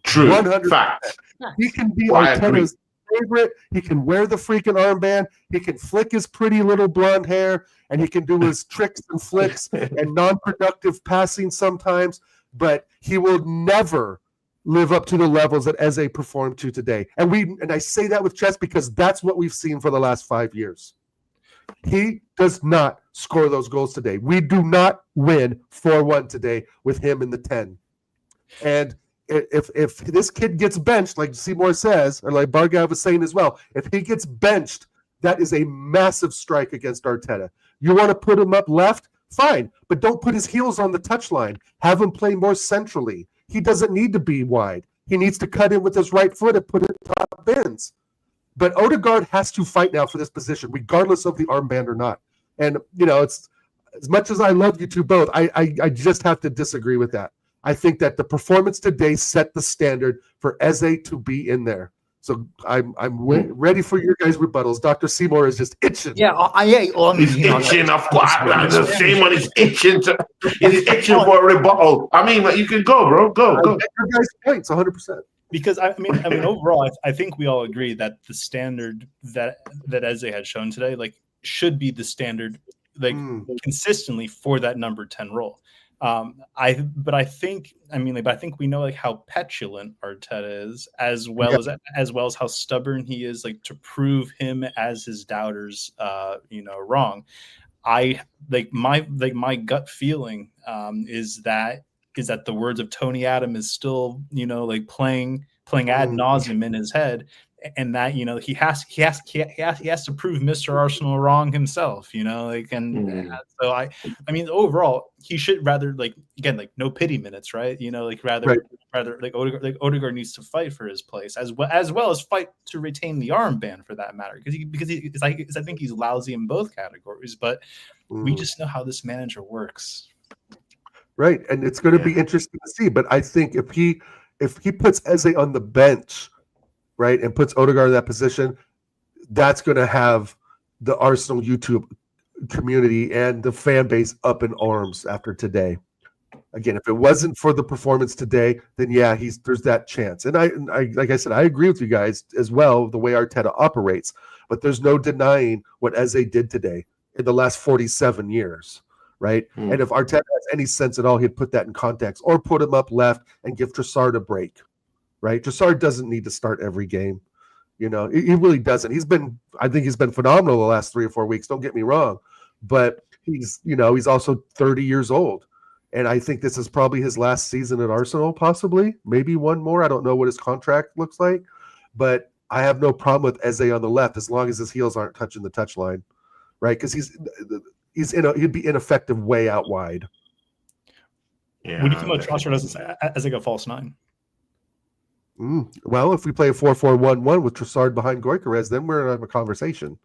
True. 100%. Fact. He can be Arteta's favorite. He can wear the freaking armband. He can flick his pretty little blonde hair, and he can do his tricks and flicks and non-productive passing sometimes. But he will never live up to the levels that Eze performed to today. And I say that with chest because that's what we've seen for the last 5 years. He does not score those goals today. We do not win 4-1 today with him in the 10. And if this kid gets benched, like Seymour says, or like Bargav was saying as well, if he gets benched, that is a massive strike against Arteta. You want to put him up left? Fine, but don't put his heels on the touchline. Have him play more centrally. He doesn't need to be wide. He needs to cut in with his right foot and put it top bins. But Odegaard has to fight now for this position, regardless of the armband or not. And, it's as much as I love you two both, I just have to disagree with that. I think that the performance today set the standard for Eze to be in there. So I'm ready for your guys' rebuttals. Dr. Seymour is just itching. Yeah, he's itching. Of course, the Seymour is itching. He's itching for a rebuttal. I mean, you can go, bro. Go. Your guys' points, 100%. Because I mean, overall, I think we all agree that the standard that Eze had shown today, should be the standard, consistently for that number 10 role. I think we know how petulant Arteta is, as well as how stubborn he is, to prove him as his doubters, wrong. My gut feeling is that the words of Tony Adam is still, playing ad nauseum in his head. And that he has to prove Mr. Arsenal wrong himself, so I mean overall he should rather no pity minutes, right? Rather Odegaard needs to fight for his place as well as fight to retain the armband for that matter, because I think he's lousy in both categories, but we just know how this manager works, right? And it's going to be interesting to see. But I think if he puts Eze on the bench, right, and puts Odegaard in that position, that's going to have the Arsenal YouTube community and the fan base up in arms after today. Again, if it wasn't for the performance today, then yeah, there's that chance. And I like I said, I agree with you guys as well, the way Arteta operates. But there's no denying what Eze did today in the last 47 years, right? And if Arteta has any sense at all, he'd put that in context or put him up left and give Trossard a break, right? Trossard doesn't need to start every game. He really doesn't. I think he's been phenomenal the last 3 or 4 weeks. Don't get me wrong, but he's also 30 years old. And I think this is probably his last season at Arsenal, possibly. Maybe one more. I don't know what his contract looks like. But I have no problem with Eze on the left as long as his heels aren't touching the touchline, right? Because he'd be ineffective way out wide. Yeah, when you come about Trossard as like a false nine. Well, if we play a 4-4-1-1 with Trossard behind Gyökeres, then we're in a conversation.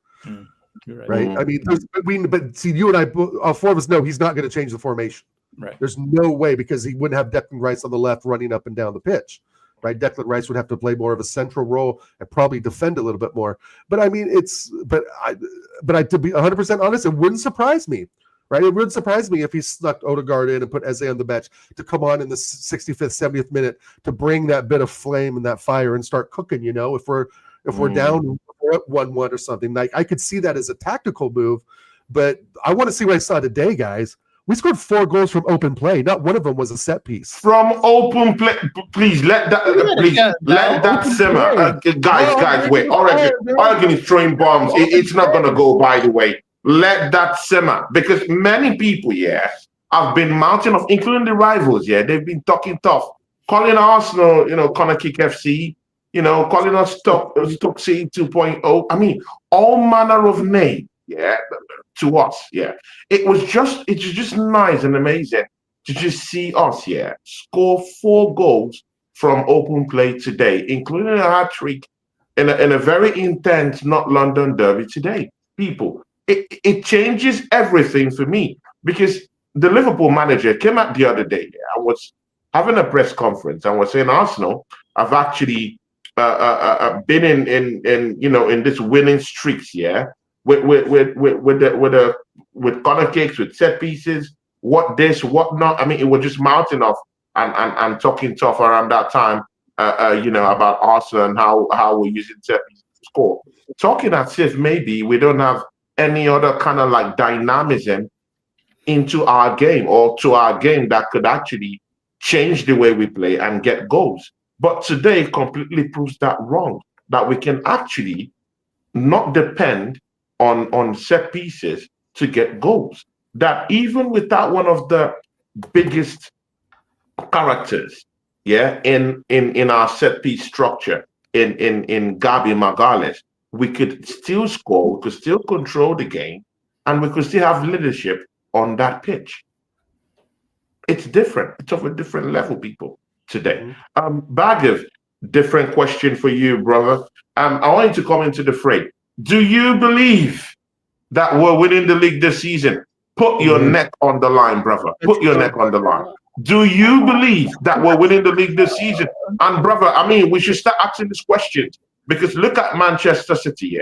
You're right? I mean, but see, you and I, all four of us know he's not going to change the formation. Right. There's no way, because he wouldn't have Declan Rice on the left running up and down the pitch, right? Declan Rice would have to play more of a central role and probably defend a little bit more. But I mean, to be 100% honest, it wouldn't surprise me, right? It wouldn't surprise me if he snuck Odegaard in and put Eze on the bench to come on in the 65th, 70th minute to bring that bit of flame and that fire and start cooking. If we're down 1-1 or something, like I could see that as a tactical move. But I want to see what I saw today, guys. We scored 4 goals from open play. Not one of them was a set piece. From open play, please let that simmer, guys. Wait, Oregon is throwing bombs. It's not gonna go. By the way, let that simmer, because many people, have been mounting off, including the rivals. They've been talking tough, calling Arsenal, corner kick FC. Calling us Stoke City 2.0. I mean, all manner of name. To us, it's just nice and amazing to just see us, score 4 goals from open play today, including a hat trick in a very intense North London derby today. People, it changes everything for me, because the Liverpool manager came out the other day. I was having a press conference and was saying Arsenal have actually been in this winning streaks, with corner kicks, with set pieces, what not. I mean, it was just mounting off and talking tough around that time, about Arsenal and how we're using set pieces to score. Talking as if maybe we don't have any other kind of like dynamism into our game, or to our game, that could actually change the way we play and get goals. But today completely proves that wrong, that we can actually not depend on set pieces to get goals. That even without one of the biggest characters, in our set piece structure, in Gabi Magalhaes, we could still score, we could still control the game, and we could still have leadership on that pitch. It's different. It's of a different level, people, today. Bagav, different question for you, brother. I want you to come into the fray. Do you believe that we're winning the league this season? Put your neck on the line, brother. Put your neck on the line. Do you believe that we're winning the league this season? And brother, I mean, we should start asking these questions, because look at Manchester City,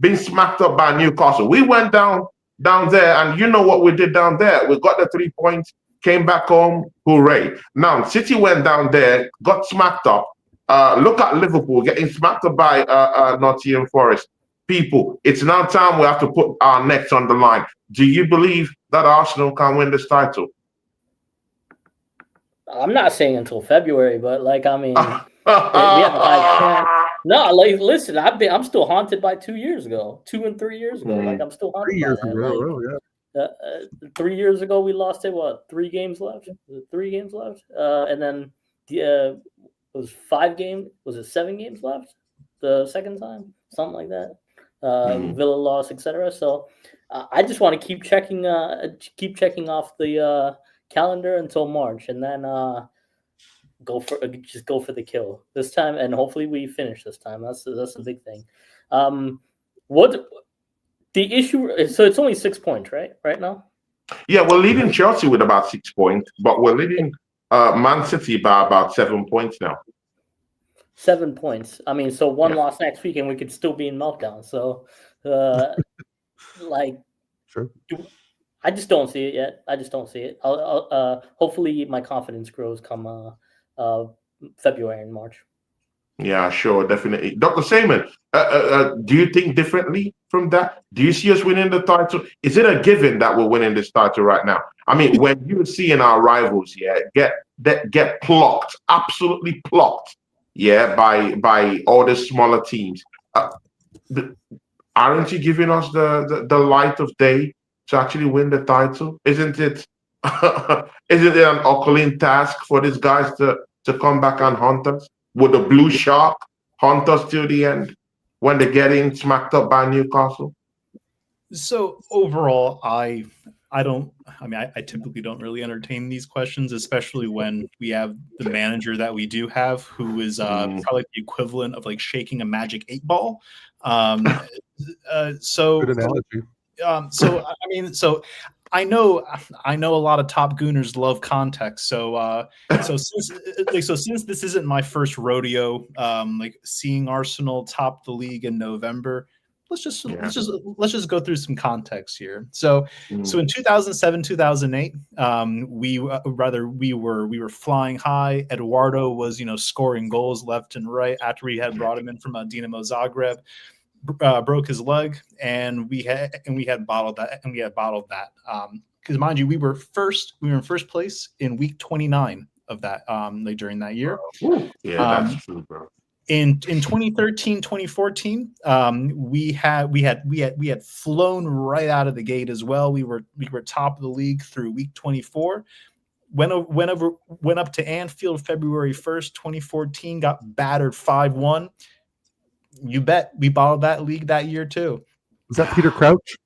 being smacked up by Newcastle. We went down there, and you know what we did down there. We got the 3 points, came back home, hooray. Now, City went down there, got smacked up. Look at Liverpool getting smacked up by Nottingham Forest. People, it's now time we have to put our necks on the line. Do you believe that Arsenal can win this title? I'm not saying until February, but we have a high chance. No, listen, I'm still haunted by 2 years ago, 2 and 3 years ago. I'm still haunted 3 years by that. 3 years ago, we lost it. 3 games left? 3 games left, and then it was 5 games. Was it 7 games left? The second time, something like that. Villa loss, etc. So I just want to keep checking off the calendar until March, and then go for the kill this time, and hopefully we finish this time. That's the big thing. What the issue? So it's only 6 points, right now. Yeah, we're leading Chelsea with about 6 points, but we're leading Man City by about 7 points now. 7 points. I mean, so one loss next week, and we could still be in meltdown. So, Sure. I just don't see it yet. I just don't see it. Hopefully my confidence grows come February and March. Yeah, sure, definitely. Dr. Seaman, do you think differently from that? Do you see us winning the title? Is it a given that we're winning this title right now? I mean, when you're seeing our rivals, get plucked, absolutely plucked, by all the smaller teams, aren't you giving us the light of day to actually win the title? Isn't it? Isn't it an Oakland task for these guys to come back and hunt us? Would the blue shark hunt us till the end when they're getting smacked up by Newcastle? So overall, I typically don't really entertain these questions, especially when we have the manager that we do have, who is probably the equivalent of like shaking a magic 8-ball. So Good analogy. So I know a lot of top gooners love context. So since this isn't my first rodeo, like seeing Arsenal top the league in November, let's just go through some context here. So in 2007, 2008, we were flying high. Eduardo was scoring goals left and right after we had brought him in from Dinamo Zagreb. Broke his leg, and we had bottled that, because mind you, we were in first place in week 29 of that like during that year. That's true, bro. In 2013, 2014, we had flown right out of the gate as well. We were top of the league through week 24. Went up to Anfield February 1st, 2014, got battered 5-1. You bet we bottled that league that year too. Was that Peter Crouch?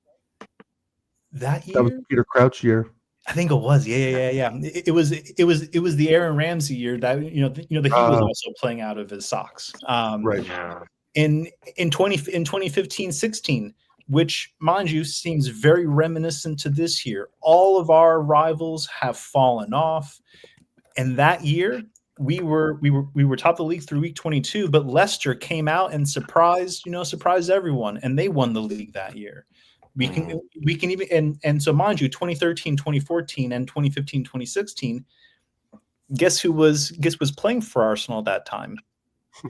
That year? That was Peter Crouch year. I think it was. Yeah. It was the Aaron Ramsey year that he was also playing out of his socks. Right. In 2015-16, which mind you seems very reminiscent to this year. All of our rivals have fallen off, and that year we were top of the league through week 22, but Leicester came out and surprised everyone, and they won the league that year. We can even and so mind you, 2013, 2014, and 2015, 2016. Guess was playing for Arsenal at that time?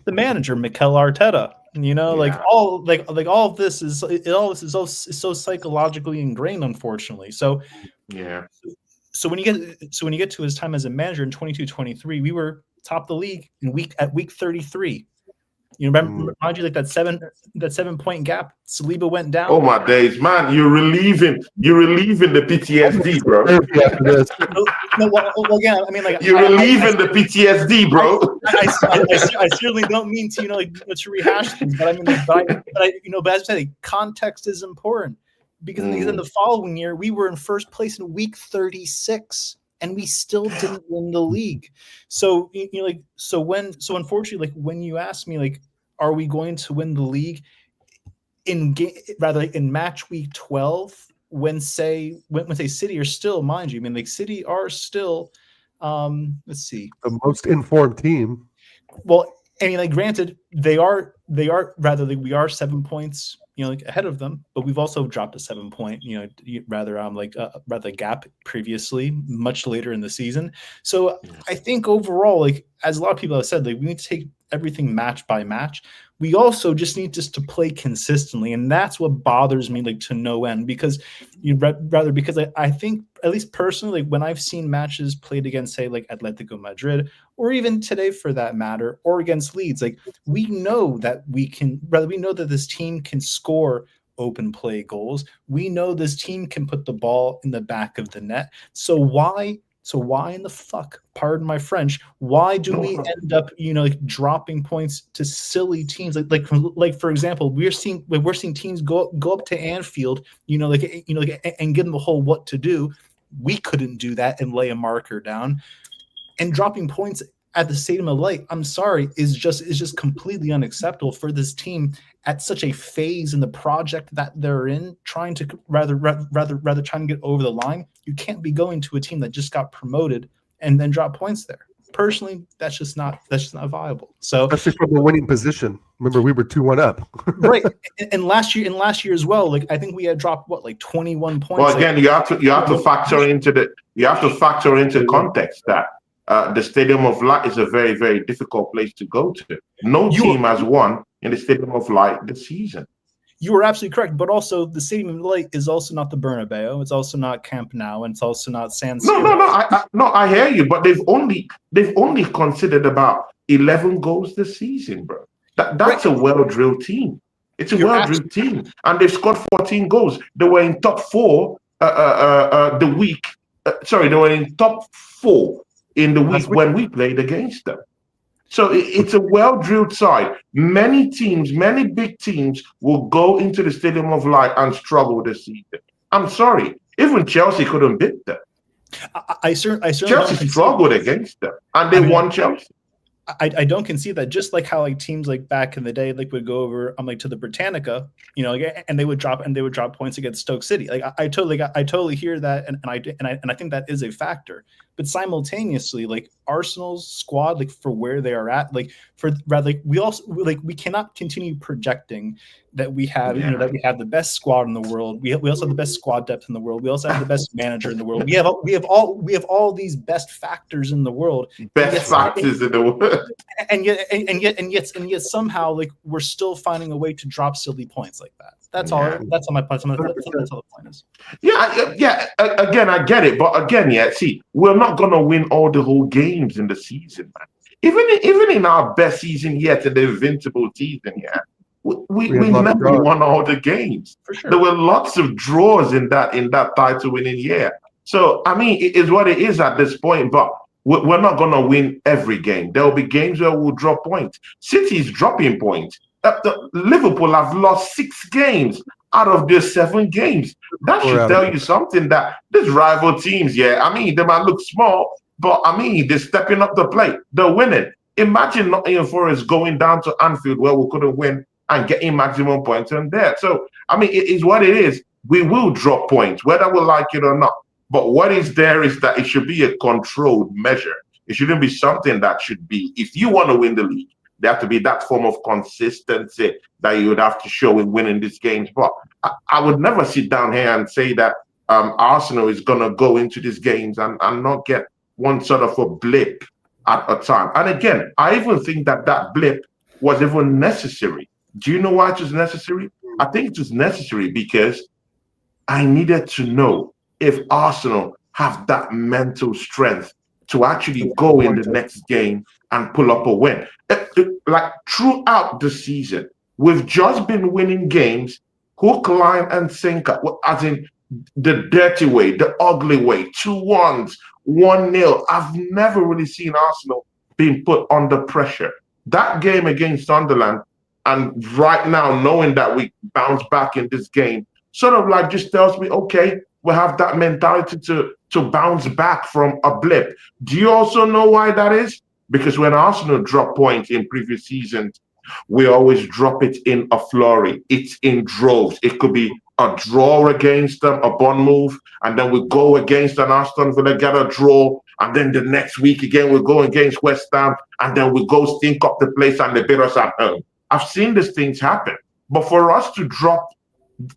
The manager, Mikel Arteta. All of this is so psychologically ingrained, unfortunately. So yeah. So when you get to his time as a manager in 22-23, we were top of the league at week 33. You remember, mind you, like that 7-point gap. Saliba went down. Oh my days, man! You're relieving the PTSD, bro. Again, I mean, like you're relieving the PTSD, bro. I certainly don't mean to to rehash things, but I mean, but as I say, context is important. Because in the following year, we were in first place in week 36, and we still didn't win the league. So unfortunately, like when you ask me, like, are we going to win the league in match week 12? When say City are still, mind you, I mean, like City are still, let's see, the most informed team. Well, I mean, like, granted, we are 7 points, ahead of them, but we've also dropped a 7-point, rather gap previously, much later in the season. So I think overall, like, as a lot of people have said, like, we need to take everything match by match. We also just need to play consistently, and that's what bothers me, like, to no end, because I think, at least personally, like, when I've seen matches played against, say, like Atletico Madrid, or even today for that matter, or against Leeds, like, we know that this team can score open play goals. We know this team can put the ball in the back of the net. So why in the fuck, pardon my French, why do we end up, dropping points to silly teams? Like for example, we're seeing teams go up to Anfield, and give them the whole what to do. We couldn't do that and lay a marker down. And dropping points at the Stadium of Light, I'm sorry, is just completely unacceptable for this team at such a phase in the project that they're in, trying to rather trying to get over the line. You can't be going to a team that just got promoted and then drop points there. personally, that's just not viable. So especially from the winning position. Remember, we were 2-1 up. right, and last year as well. Like I think we had dropped 21 points. Well, again, you have to factor into context that the Stadium of Light is a very, very difficult place to go to. No team has won in the Stadium of Light this season. You are absolutely correct, but also the Stadium of Light is also not the Bernabeu. It's also not Camp Nou, and it's also not San Siro. No, I hear you, but they've only considered about 11 goals this season, bro. That's a well-drilled team. It's a well-drilled team, and they've scored 14 goals. They were in top 4 the week. They were in top 4 in the week when we played against them. So it's a well-drilled side. Many big teams will go into the Stadium of Light and struggle this season. I'm sorry, even Chelsea couldn't beat them. I certainly Chelsea struggled against them, and they won Chelsea. I don't concede that. Just like how teams back in the day would go over to the Britannica, and they would drop points against Stoke City. I totally hear that, and I think that is a factor. But simultaneously, Arsenal's squad, for where they are at, we cannot continue projecting that we have that we have the best squad in the world. We also have the best squad depth in the world. We also have the best manager in the world. We have all these best factors in the world. Best factors in the world. And yet somehow we're still finding a way to drop silly points like that. That's all. That's all my point. That's all the point is. Yeah. Again, I get it, but again, see, we're not gonna win all the whole games in the season, man. Even in our best season yet, in the invincible season, we never won all the games. For sure. There were lots of draws in that title winning year. So I mean, it is what it is at this point, but we're not gonna win every game. There will be games where we'll drop points. City's dropping points. Liverpool have lost 6 games out of their 7 games. That should tell you something, that these rival teams, they might look small, but they're stepping up the plate. They're winning. Imagine Nottingham Forest going down to Anfield where we couldn't win and getting maximum points in there. So, it is what it is. We will drop points, whether we like it or not. But what is there is that it should be a controlled measure. It shouldn't be something that should be, if you want to win the league, there have to be that form of consistency that you would have to show in winning these games. But I would never sit down here and say that Arsenal is going to go into these games and not get one sort of a blip at a time. And again, I even think that blip was even necessary. Do you know why it was necessary? I think it was necessary because I needed to know if Arsenal have that mental strength to actually go in the next game and pull up a win. Throughout the season, we've just been winning games hook, line, and sinker, as in the dirty way, the ugly way, 2-1s, 1-0. I've never really seen Arsenal being put under pressure. That game against Sunderland, and right now knowing that we bounce back in this game, sort of just tells me, okay, we have that mentality to bounce back from a blip. Do you also know why that is? Because when Arsenal drop points in previous seasons, we always drop it in a flurry. It's in droves. It could be a draw against them, a Bournemouth, and then we go against an Aston Villa, get a draw, and then the next week again we go against West Ham, and then we go stink up the place and they beat us at home. I've seen these things happen. But for us to drop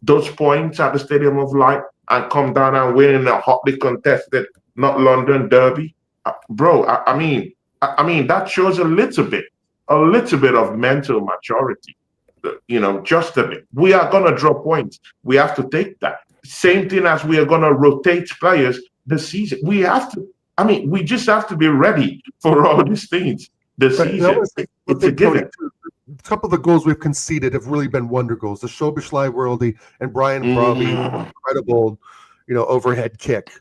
those points at the Stadium of Light and come down and win in a hotly contested North London derby, bro, I mean, that shows a little bit of mental maturity, just a bit. We are going to drop points. We have to take that. Same thing as we are going to rotate players this season. We just have to be ready for all these things this season. It's a given. A couple of the goals we've conceded have really been wonder goals. The Show.Arsenal Worldy and Brian Bromley, incredible, overhead kick,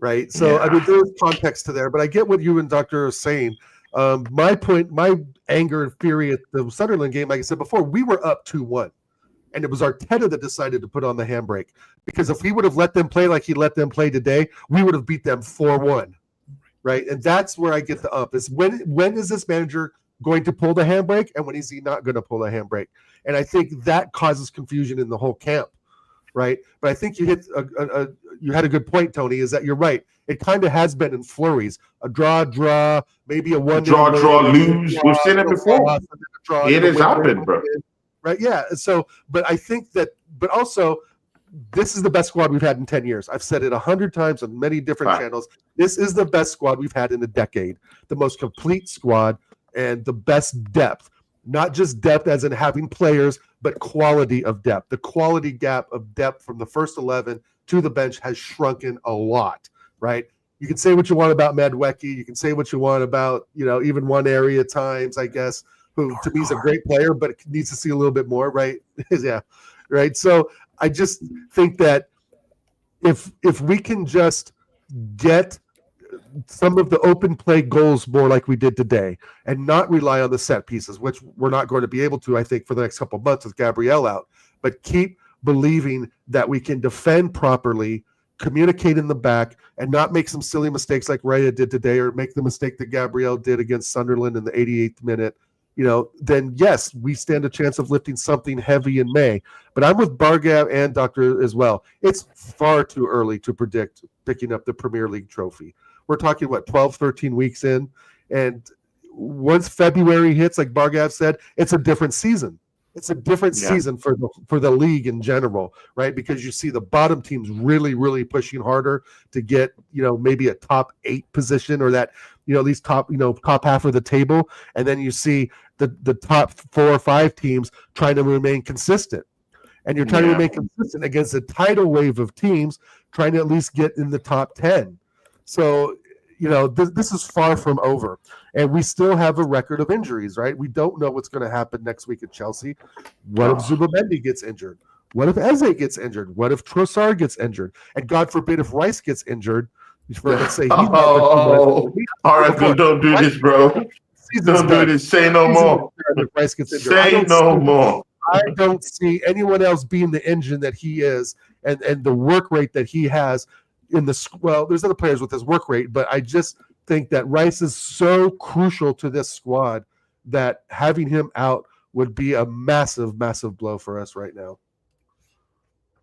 right? So there's context to there, but I get what you and Doctor are saying. My anger and fury at the Sunderland game, like I said before, we were up 2-1, and it was Arteta that decided to put on the handbrake, because if he would have let them play like he let them play today, we would have beat them 4-1, right? And that's where I get the up. Is when is this manager going to pull the handbrake, and when is he not going to pull the handbrake? And I think that causes confusion in the whole camp. right? But I think you hit you had a good point, Tony. Is that you're right? It kind of has been in flurries. A draw, maybe a 1-0 Draw, win, lose. We've seen it before. loss, and then a draw, It and a has win, happened, bro. right? Yeah. So, but I think that, but also, this is the best squad we've had in 10 years. I've said it 100 times on many different channels. This is the best squad we've had in a decade. The most complete squad and the best depth. Not just depth as in having players, but quality of depth. The quality gap of depth from the first 11 to the bench has shrunken a lot, right? You can say what you want about Madwecki. You can say what you want about, even one area at times, I guess, who to me is a great player, but needs to see a little bit more, right? Yeah, right. So I just think that if we can just get some of the open play goals more like we did today and not rely on the set pieces, which we're not going to be able to, I think, for the next couple of months with Gabriel out, but keep believing that we can defend properly, communicate in the back, and not make some silly mistakes like Raya did today or make the mistake that Gabriel did against Sunderland in the 88th minute, then yes, we stand a chance of lifting something heavy in May. But I'm with Bargav and Doctor as well. It's far too early to predict picking up the Premier League trophy. We're talking, 12, 13 weeks in. And once February hits, like Bargav said, it's a different season. It's a different season for the league in general, right? Because you see the bottom teams really, really pushing harder to get, maybe a top 8 position or that, at least top half of the table. And then you see the top 4 or 5 teams trying to remain consistent. And you're trying to remain consistent against a tidal wave of teams trying to at least get in the top 10. So, this is far from over. And we still have a record of injuries, right? We don't know what's going to happen next week at Chelsea. What if Zubamendi gets injured? What if Eze gets injured? What if Trossard gets injured? And God forbid if Rice gets injured. Let's say he's all right, don't do this, bro. Don't do this. Say no more. Rice gets injured. Say no more. I don't see anyone else being the engine that he is and the work rate that he has there's other players with his work rate, but I just think that Rice is so crucial to this squad that having him out would be a massive, massive blow for us right now.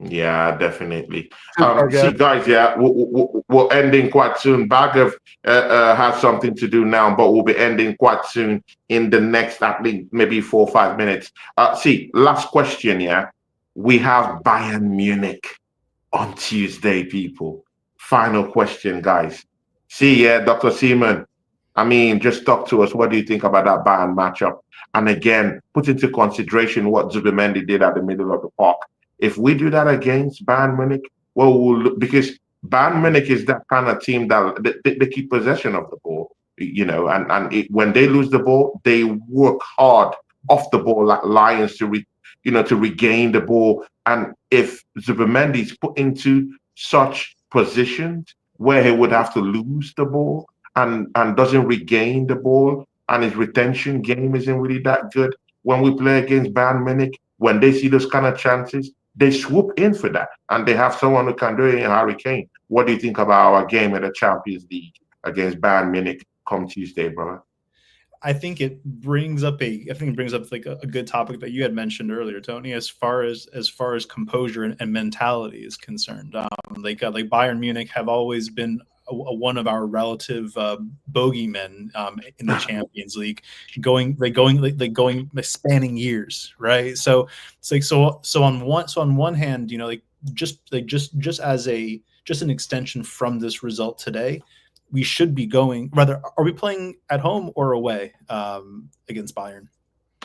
Yeah, definitely. See, guys, we're ending quite soon. Bargav has something to do now, but we'll be ending quite soon in the next, I think, maybe 4 or 5 minutes. Last question, we have Bayern Munich on Tuesday, people. Final question, guys. Dr. Seaman, just talk to us. What do you think about that Bayern matchup? And again, put into consideration what Zubamendi did at the middle of the park. If we do that against Bayern Munich, because Bayern Munich is that kind of team that they keep possession of the ball, when they lose the ball, they work hard off the ball like lions to regain the ball. And if Zubamendi is put into such positions where he would have to lose the ball and doesn't regain the ball, and his retention game isn't really that good, when we play against Bayern Munich, when they see those kind of chances, they swoop in for that, and they have someone who can do it in Harry Kane. What do you think about our game in the Champions League against Bayern Munich come Tuesday, brother? I think it brings up like a good topic that you had mentioned earlier, Tony, as far as composure and mentality is concerned. Like Bayern Munich have always been one of our relative bogeymen in the Champions League, spanning years, right? So on one hand, just as an extension from this result today, we should be going. Rather, are we playing at home or away against Bayern?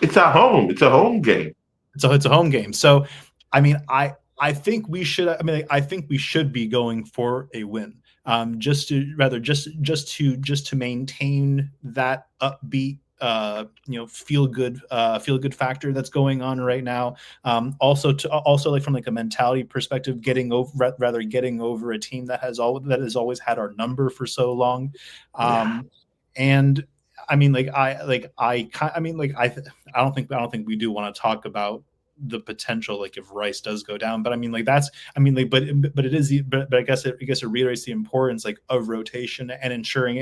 It's at home. It's a home game. So it's a home game. So, I think we should. I think we should be going for a win. Just to maintain that upbeat, feel good factor that's going on right now. Also like from like a mentality perspective, getting over a team that has always had our number for so long. And I don't think we do want to talk about the potential, like if Rice does go down. But I mean, like that's, I mean, like, but it is, but I guess it reiterates the importance like of rotation and ensuring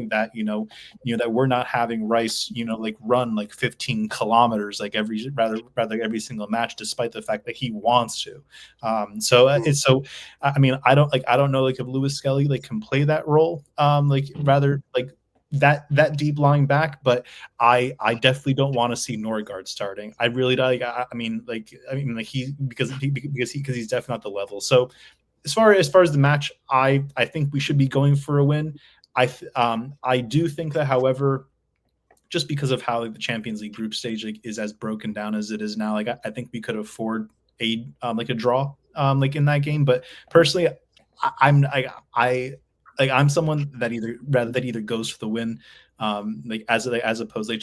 that that we're not having Rice like run like 15 kilometers like rather every single match, despite the fact that he wants to. It's so. I mean, I don't know like if Lewis Skelly like can play that role like rather like that deep lying back, but I definitely don't want to see Norgard starting. I really like. I mean, he because he's definitely not the level. So as far as the match, I think we should be going for a win. I do think that, however, just because of how like, the Champions League group stage like is as broken down as it is now, like I think we could afford a draw like in that game. But personally, I'm someone that either goes for the win, like as opposed to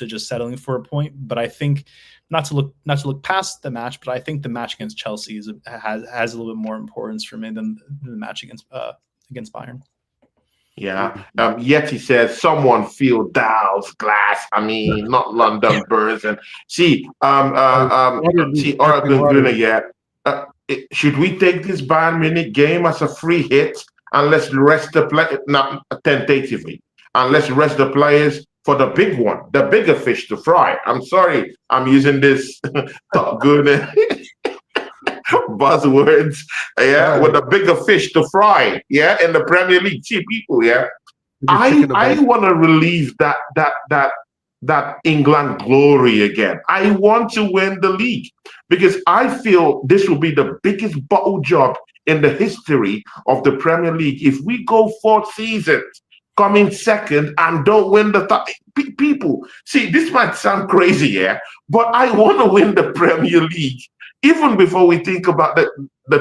just settling for a point. But I think not to look past the match, but I think the match against Chelsea has a little bit more importance for me than the match against Bayern. Yeah. Yeti says someone feel Dow's glass. I mean, not London Birds. And see, Oregon Gunner, yeah. Should we take this Bayern Munich game as a free hit? And let's rest the play, not tentatively, and let's rest the players for the big one, the bigger fish to fry. I'm sorry, I'm using this good buzzwords, yeah, with the bigger fish to fry, yeah, in the Premier League. See, people, yeah, I want to relieve that England glory again. I want to win the league because I feel this will be the biggest bottle job in the history of the Premier League. If we go 4 seasons coming second and don't win people, see, this might sound crazy, yeah, but I want to win the Premier League. Even before we think about the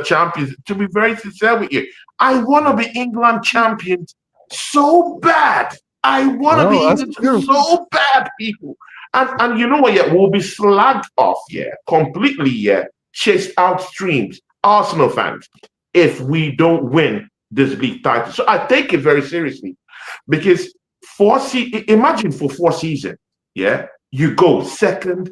champions, to be very sincere with you, I want to be England champions so bad. I want to be England so bad, people. And you know what, yeah, we'll be slagged off, yeah, completely, yeah, chased out streams, Arsenal fans, if we don't win this league title. So I take it very seriously because imagine for 4 seasons, yeah, you go second,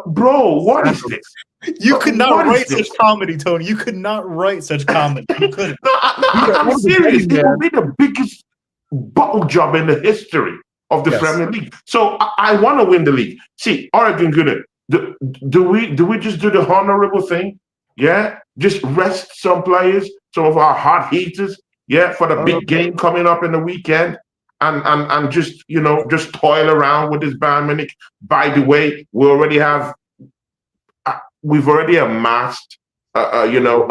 bro, what is this? You could not write such comedy, Tony. You could not write such comedy. You couldn't. No, I'm serious. It will be the biggest bottle job in the history of the Premier League. So I want to win the league. See, Oregon Gunner, do we just do the honorable thing? Yeah, just rest some players, some of our hot heaters, yeah, for the big game coming up in the weekend, and just just toil around with this Bayern Munich. By the way, we've already amassed a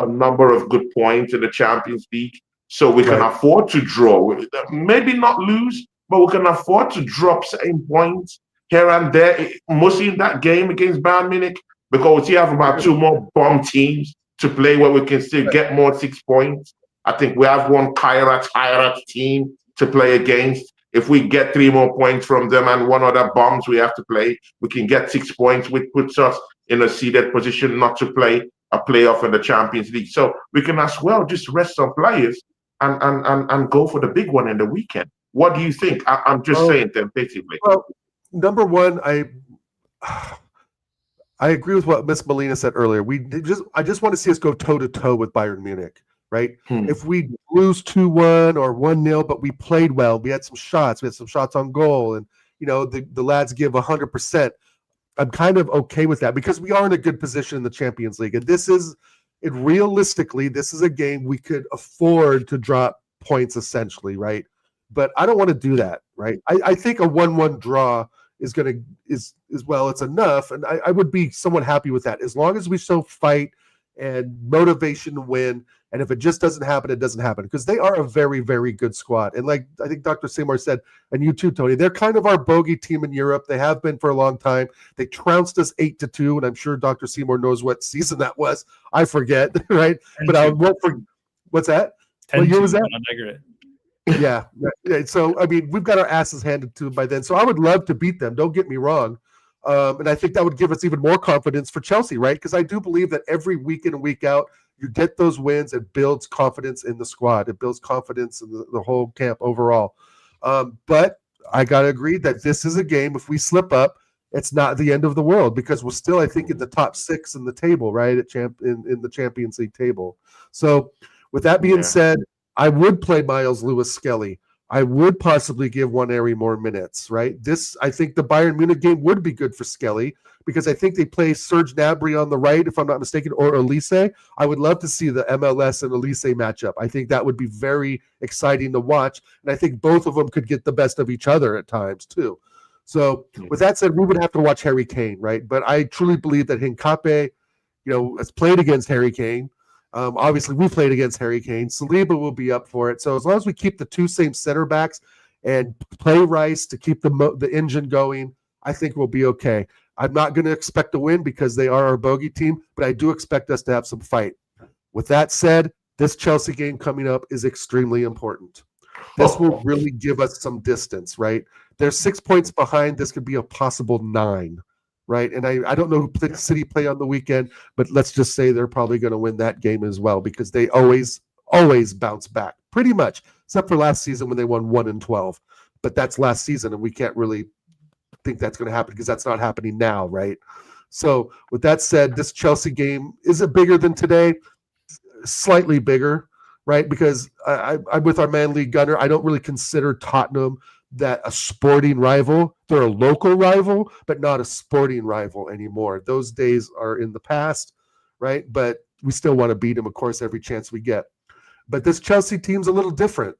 number of good points in the Champions League, so we can afford to draw. Maybe not lose, but we can afford to drop certain points here and there, mostly in that game against Bayern Munich, because we have about 2 more bomb teams to play where we can still get more 6 points. I think we have one Kairat team to play against. If we get 3 more points from them and 1 other bombs we have to play, we can get 6 points, which puts us in a seeded position not to play a playoff in the Champions League. So we can as well just rest some players and go for the big one in the weekend. What do you think? I'm just saying tentatively. Well, number one, I agree with what Miss Molina said earlier. I just want to see us go toe-to-toe with Bayern Munich, right? If we lose 2-1 or 1-0, but we played well, we had some shots on goal, and the lads give 100%. I'm kind of okay with that because we are in a good position in the Champions League, and realistically, this is a game we could afford to drop points essentially, right? But I don't want to do that, right? I think a 1-1 draw is it's enough, and I would be somewhat happy with that as long as we show fight and motivation to win. And if it just doesn't happen, it doesn't happen, because they are a very, very good squad. And like I think Dr. Seymour said, and you too, Tony, they're kind of our bogey team in Europe. They have been for a long time. They trounced us 8-2, and I'm sure Dr. Seymour knows what season that was. I forget, right? But I won't forget. What's that? What year was that? Yeah. So, I mean, we've got our asses handed to them by then. So I would love to beat them. Don't get me wrong. And I think that would give us even more confidence for Chelsea, right? Because I do believe that every week in and week out, you get those wins, it builds confidence in the squad. It builds confidence in the whole camp overall. But I got to agree that this is a game, if we slip up, it's not the end of the world because we're still, I think, in the top 6 in the table, right? In the Champions League table. So with that being said, I would play Miles Lewis Skelly. I would possibly give Waneri more minutes, right? I think the Bayern Munich game would be good for Skelly because I think they play Serge Gnabry on the right, if I'm not mistaken, or Elise. I would love to see the MLS and Elise matchup. I think that would be very exciting to watch, and I think both of them could get the best of each other at times too. So with that said, we would have to watch Harry Kane, right? But I truly believe that Hincapié, has played against Harry Kane. Obviously, we played against Harry Kane. Saliba will be up for it. So as long as we keep the 2 same center backs and play Rice to keep the engine going, I think we'll be okay. I'm not going to expect a win because they are our bogey team, but I do expect us to have some fight. With that said, this Chelsea game coming up is extremely important. This will really give us some distance, right? They're 6 points behind. This could be a possible 9. Right. And I don't know who City play on the weekend, but let's just say they're probably going to win that game as well because they always bounce back pretty much, except for last season when they won 1-12. But that's last season, and we can't really think that's going to happen because that's not happening now. Right. So with that said, this Chelsea game, is it bigger than today? Slightly bigger. Right. Because I'm with our man Lee Gunner. I don't really consider Tottenham that a sporting rival. They're a local rival, but not a sporting rival anymore. Those days are in the past, right? But we still want to beat them, of course, every chance we get. But this Chelsea team's a little different.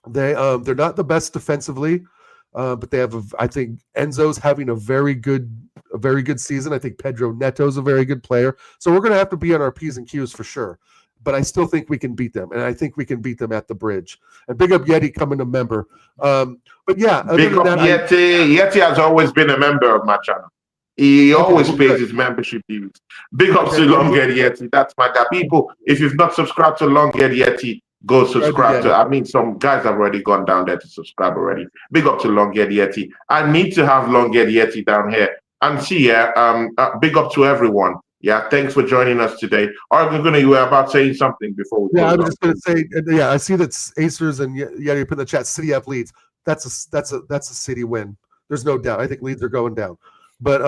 They're not the best defensively, but they have I think Enzo's having a very good season. I think Pedro Neto's a very good player. So we're going to have to be on our P's and Q's for sure. But I still think we can beat them, and I think we can beat them at the bridge. And big up Yeti coming a member. But yeah, big up Yeti. Yeti has always been a member of my channel. He always pays his membership dues. Big up to Longhead Yeti. That's my guy. People, if you've not subscribed to Longhead Yeti, go subscribe to. I mean, some guys have already gone down there to subscribe already. Big up to Longhead Yeti. I need to have Longhead Yeti down here. And see, big up to everyone. Yeah, thanks for joining us today. You were about saying something before we I was just going to say, I see that Acers and Yeti put in the chat, City F Leeds. That's a City win. There's no doubt. I think Leeds are going down. But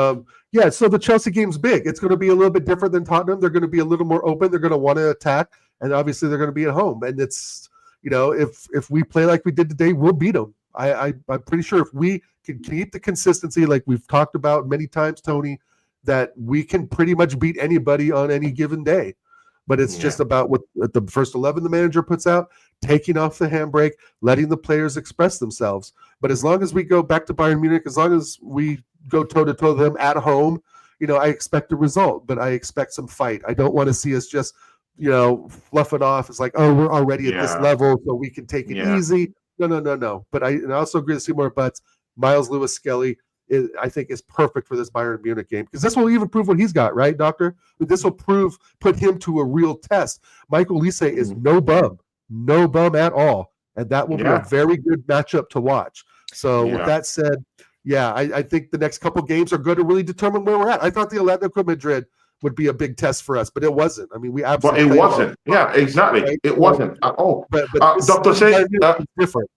so the Chelsea game's big. It's going to be a little bit different than Tottenham. They're going to be a little more open. They're going to want to attack, and obviously they're going to be at home. And it's, if we play like we did today, we'll beat them. I'm pretty sure if we can keep the consistency like we've talked about many times, Tony, that we can pretty much beat anybody on any given day. But it's just about what the first 11 the manager puts out, taking off the handbrake, letting the players express themselves. But as long as we go back to Bayern Munich, as long as we go toe-to-toe with them at home, I expect a result, but I expect some fight. I don't want to see us just, fluff it off. It's like, oh, we're already at this level, so we can take it easy. No. But I also agree to see more butts. Miles Lewis Skelly, I think is perfect for this Bayern Munich game because this will even prove what he's got, right, Doctor? This will put him to a real test. Michael Lise is no bum at all, and that will be a very good matchup to watch. So with that said, I think the next couple games are going to really determine where we're at. I thought the Atletico Madrid would be a big test for us, but it wasn't. I mean, we absolutely. But it wasn't. Yeah, exactly. Right? It wasn't at all. But Dr. Say different.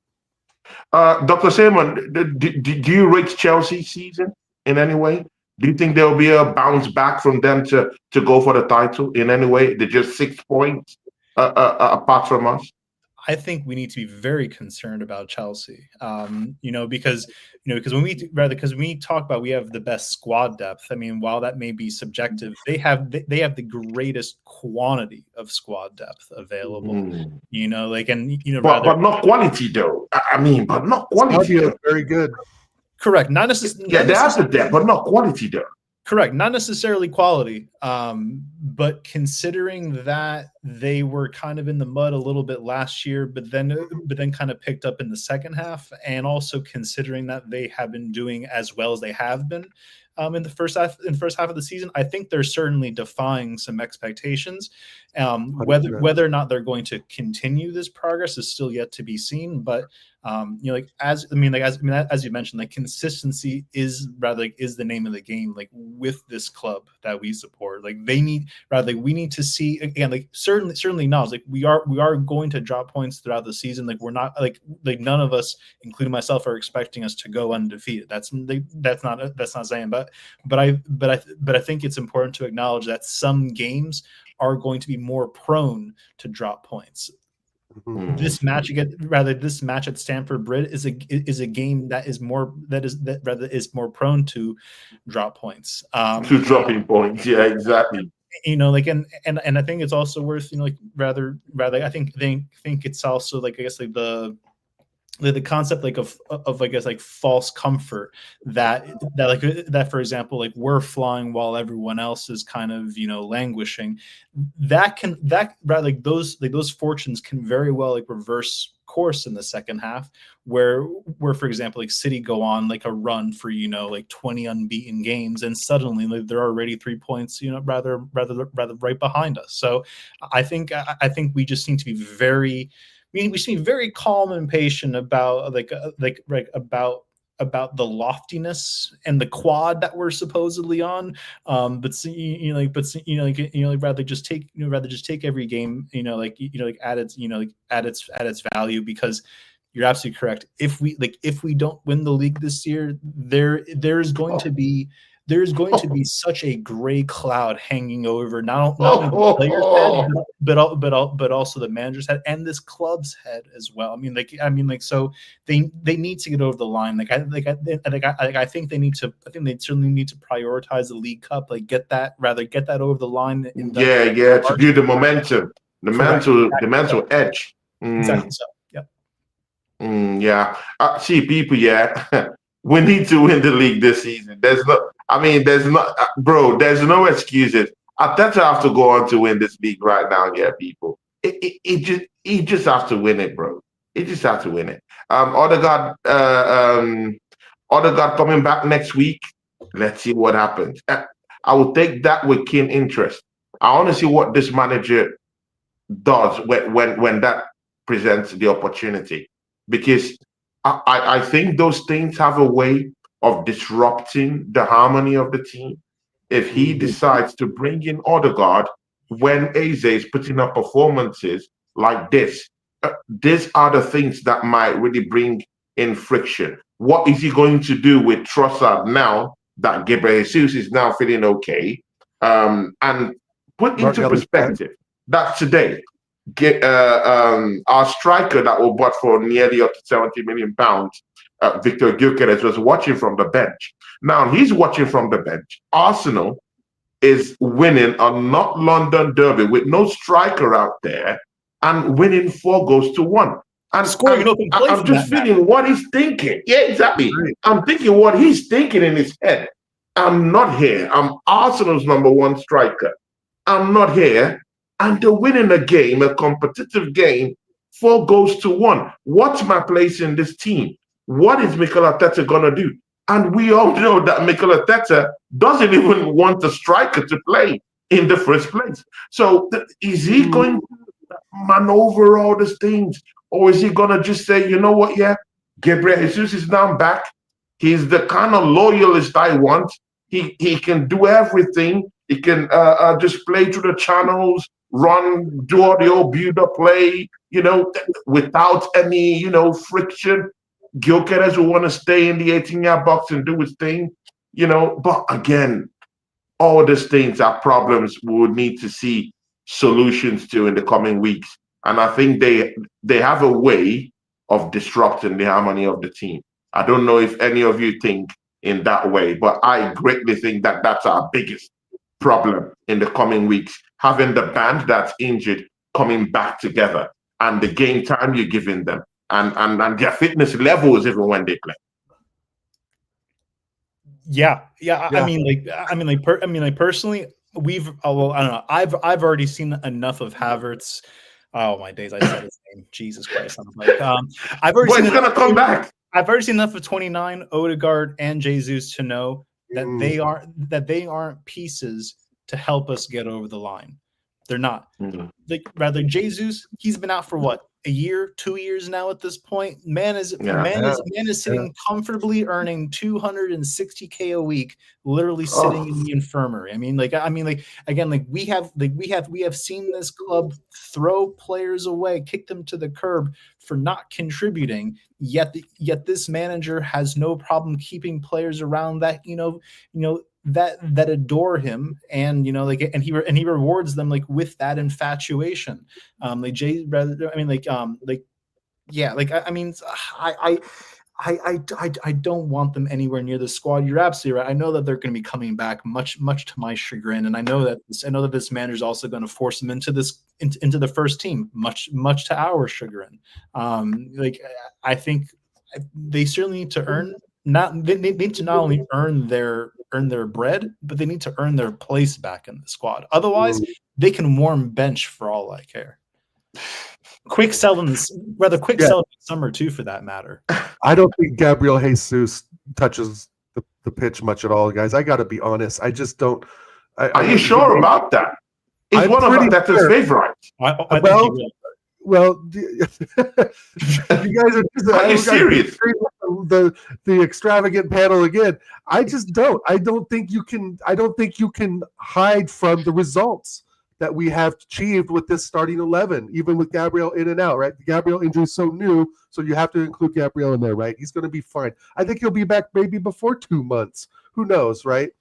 Dr. Simon, do you rate Chelsea's season in any way? Do you think there will be a bounce back from them to go for the title in any way? They're just 6 points apart from us. I think we need to be very concerned about Chelsea, because when we talk about we have the best squad depth. I mean, while that may be subjective, they have the greatest quantity of squad depth available. But not quality though. But not quality. Very good. Correct. Not necessarily. Yeah, they have the depth, but not quality though. Correct. Not necessarily quality, but considering that they were kind of in the mud a little bit last year, but then kind of picked up in the second half, and also considering that they have been doing as well as they have been in the first half of the season, I think they're certainly defying some expectations. Whether or not they're going to continue this progress is still yet to be seen. But Like as you mentioned, like consistency is the name of the game. Like with this club that we support, like we need to see again. Like certainly not. Like we are going to drop points throughout the season. Like we're not like none of us, including myself, are expecting us to go undefeated. That's not saying. But I think it's important to acknowledge that some games are going to be more prone to drop points. This match at Stamford Bridge is a game that is more prone to drop points. To dropping points, yeah, exactly. Like and I think it's also worth like rather I think it's also like I guess like the concept like of I guess like false comfort that for example like we're flying while everyone else is kind of languishing, that like those fortunes can very well like reverse course in the second half where for example like City go on like a run for like 20 unbeaten games and suddenly like, they're already 3 points rather right behind us. So I think we just need to be very we should be very calm and patient about about the loftiness and the quad that we're supposedly on. But rather just take every game at its value, because you're absolutely correct. If we don't win the league this year, there's going to be such a gray cloud hanging over not only the players' head, but also the manager's head and this club's head as well. So they need to get over the line. I think they certainly need to prioritize the League Cup. Get that over the line. To do the momentum, the mental edge. Exactly so. See, people, we need to win the league this season. There's no excuses. Arteta have to go on to win this league right now, people. He just has to win it, bro. He just has to win it. Odegaard coming back next week. Let's see what happens. I will take that with keen interest. I want to see what this manager does when that presents the opportunity, because I think those things have a way of disrupting the harmony of the team. If he decides to bring in Odegaard when Eze is putting up performances like this, these are the things that might really bring in friction. What is he going to do with Trossard now that Gabriel Jesus is now feeling okay? And put into perspective that today, our striker that we bought for nearly up to £70 million, Victor Gyökeres, was watching from the bench. Now he's watching from the bench. Arsenal is winning a not London derby with no striker out there and winning 4-1. And scoring I'm just feeling what he's thinking. Yeah, exactly. Right. I'm thinking what he's thinking in his head. I'm not here. I'm Arsenal's #1 striker. I'm not here. And they're winning a game, a competitive game, 4-1. What's my place in this team? What is Mikel Arteta going to do? And we all know that Mikel Arteta doesn't even want the striker to play in the first place. So is he going to maneuver all these things? Or is he going to just say, you know what, Gabriel Jesus is now back. He's the kind of loyalist I want. He can do everything. He can just play through the channels, run, do all the old build-up play, without any, friction. Gyökeres will want to stay in the 18-yard box and do his thing, But again, all these things are problems we would need to see solutions to in the coming weeks. And I think they have a way of disrupting the harmony of the team. I don't know if any of you think in that way, but I greatly think that that's our biggest problem in the coming weeks, having the band that's injured coming back together and the game time you're giving them and their fitness levels even when they play. Personally, I don't know. I've already seen enough of Havertz. Oh my days! I said his name. Jesus Christ! I'm like, I've already seen. He's gonna come back. I've already seen enough of 29, Odegaard, and Jesus to know that they aren't pieces to help us get over the line. They're not. Rather, Jesus, he's been out for what, a year, 2 years now at this point. Man is sitting comfortably earning $260K a week, literally sitting in the infirmary. We have seen this club throw players away, kick them to the curb for not contributing. Yet this manager has no problem keeping players around that that adore him, and he rewards them with that infatuation. I don't want them anywhere near the squad. You're absolutely right. I know that they're going to be coming back, much to my chagrin, and I know that this manager is also going to force them into the first team, much to our chagrin. I think they certainly need to earn. They need to not only earn their bread, but they need to earn their place back in the squad. Otherwise, they can warm bench for all I care. Quick sell in the summer too, for that matter. I don't think Gabriel Jesus touches the pitch much at all, guys. I got to be honest. I just don't. Are you sure about that? He's one of Arteta's favorites. Well, you guys are you serious? The extravagant panel again. I just don't. I don't think you can hide from the results that we have achieved with this starting 11, even with Gabriel in and out, right? The Gabriel injury is so new, so you have to include Gabriel in there, right? He's going to be fine. I think he'll be back maybe before 2 months. Who knows, right?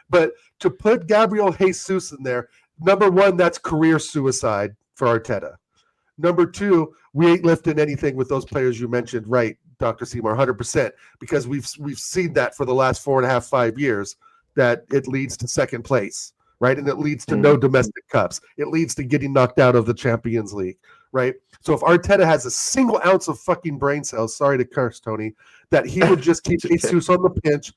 But to put Gabriel Jesus in there, number one, that's career suicide for Arteta. Number two, we ain't lifting anything with those players you mentioned, right, Dr. Seymour, 100%, because we've seen that for the last 4.5, 5 years, that it leads to second place, right? And it leads to no domestic cups. It leads to getting knocked out of the Champions League, right? So if Arteta has a single ounce of fucking brain cells, sorry to curse, Tony, that he would just keep Jesus on the bench,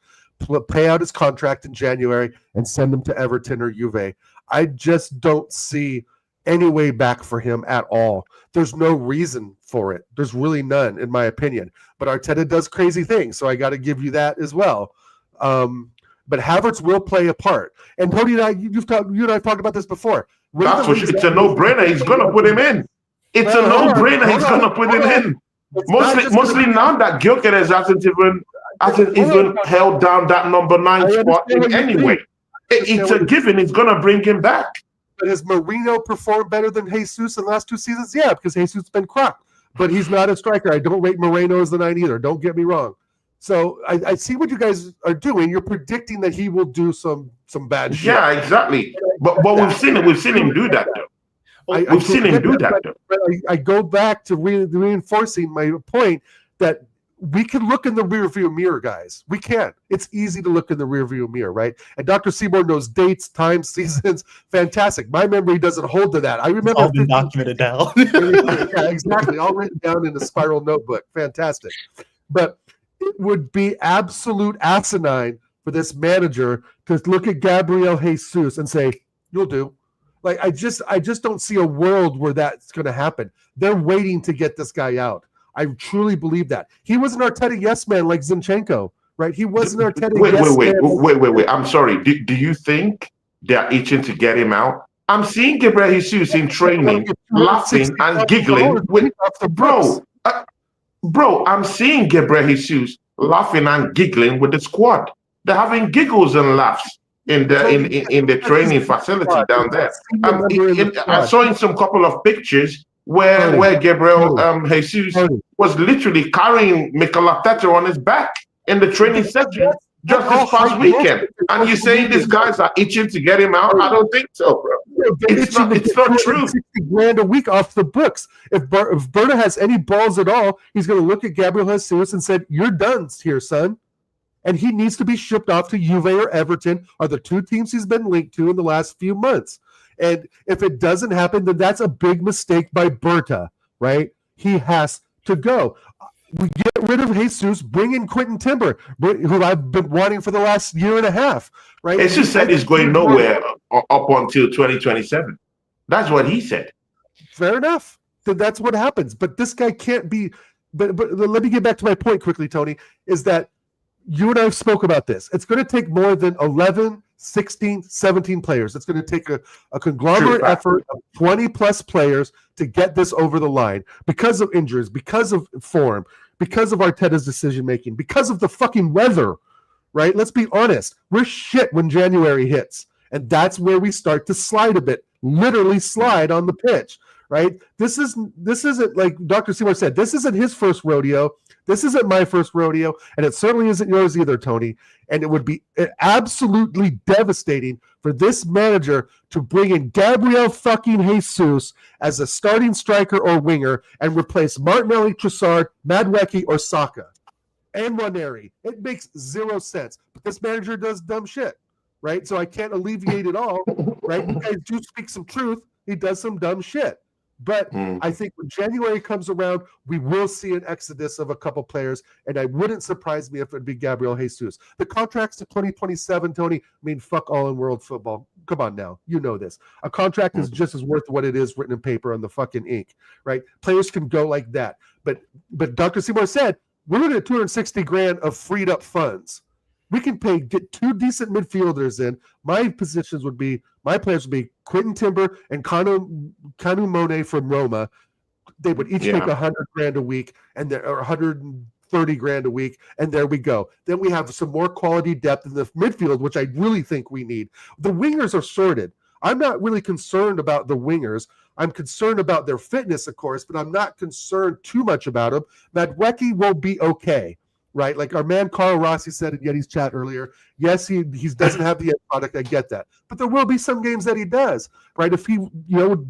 pay out his contract in January, and send him to Everton or Juve. I just don't see any way back for him at all. There's no reason for it. There's really none, in my opinion. But Arteta does crazy things, so I got to give you that as well. But Havertz will play a part. And Tony and I, you and I have talked about this before. It's a no-brainer. He's going to put him in. It's a no-brainer. He's going to put him in. Mostly now that Gyökeres hasn't even held down that number 9 spot in any way. It's a given. He's going to bring him back. But has Mourinho performed better than Jesus in the last 2 seasons? Yeah, because Jesus has been crocked. But he's not a striker. I don't rate Moreno as the 9 either. Don't get me wrong. So I see what you guys are doing. You're predicting that he will do some bad shit. Yeah, exactly. But we've seen it. We've seen him do that, though. We've seen him do that, though. But I go back to reinforcing my point that we can look in the rearview mirror, guys. We can. It's easy to look in the rearview mirror, right? And Dr. Seymour knows dates, times, seasons. Fantastic. My memory doesn't hold to that. I remember. All been documented down. Yeah, exactly. All written down in a spiral notebook. Fantastic. But it would be absolute asinine for this manager to look at Gabriel Jesus and say, "You'll do." Like I just don't see a world where that's going to happen. They're waiting to get this guy out. I truly believe that. He was an Arteta yes man like Zinchenko, right? He wasn't Arteta Wait. I'm sorry. Do you think they're itching to get him out? I'm seeing Gabriel Jesus in training, laughing and giggling with bro. I'm seeing Gabriel Jesus laughing and giggling with the squad. They're having giggles and laughs in the training facility down there. I saw in some couple of pictures where Gabriel Jesus was literally carrying Mikel Arteta on his back in the training section just this past weekend. And you're saying these guys are itching to get him out? I don't think so, bro. It's not true. $60,000 a week off the books. If Berta has any balls at all, he's going to look at Gabriel Jesus and said, "You're done here, son." And he needs to be shipped off to Juve or Everton, are the two teams he's been linked to in the last few months. And if it doesn't happen, then that's a big mistake by Berta, right? He has to go. We get rid of Jesus, bring in Quentin Timber, who I've been wanting for the last year and a half, right? Jesus said he's going nowhere up until 2027. That's what he said. Fair enough. Then that's what happens. But this guy can't be. But let me get back to my point quickly, Tony, is that you and I spoke about this. It's going to take more than 11 16, 17 players. It's going to take a conglomerate effort of 20 plus players to get this over the line because of injuries, because of form, because of Arteta's decision making, because of the fucking weather, right? Let's be honest. We're shit when January hits, and that's where we start to slide a bit, literally slide on the pitch, right? This isn't like Dr. Seymour said, this isn't his first rodeo. This isn't my first rodeo, and it certainly isn't yours either, Tony. And it would be absolutely devastating for this manager to bring in Gabriel fucking Jesus as a starting striker or winger and replace Martinelli, Trossard, Madueke, or Saka and Ranieri. It makes zero sense. But this manager does dumb shit, right? So I can't alleviate it all, right? You guys do speak some truth. He does some dumb shit. But I think when January comes around, we will see an exodus of a couple players, and I wouldn't surprise me if it'd be Gabriel Jesus. The contract's to 2027, Tony. I mean, fuck all in world football. Come on now. You know this. A contract is just as worth what it is written in paper on the fucking ink, right? Players can go like that. But Dr. Seymour said, we're looking at 260 grand of freed up funds. We can get two decent midfielders in. My players would be Quentin Timber and Kanu Monet from Roma. They would each make 100 grand a week, or 130 grand a week, and there we go. Then we have some more quality depth in the midfield, which I really think we need. The wingers are sorted. I'm not really concerned about the wingers. I'm concerned about their fitness, of course, but I'm not concerned too much about them. Madueke will be okay. Right, like our man Carl Rossi said in Yeti's chat earlier. Yes, he doesn't have the end product. I get that, but there will be some games that he does. Right, if he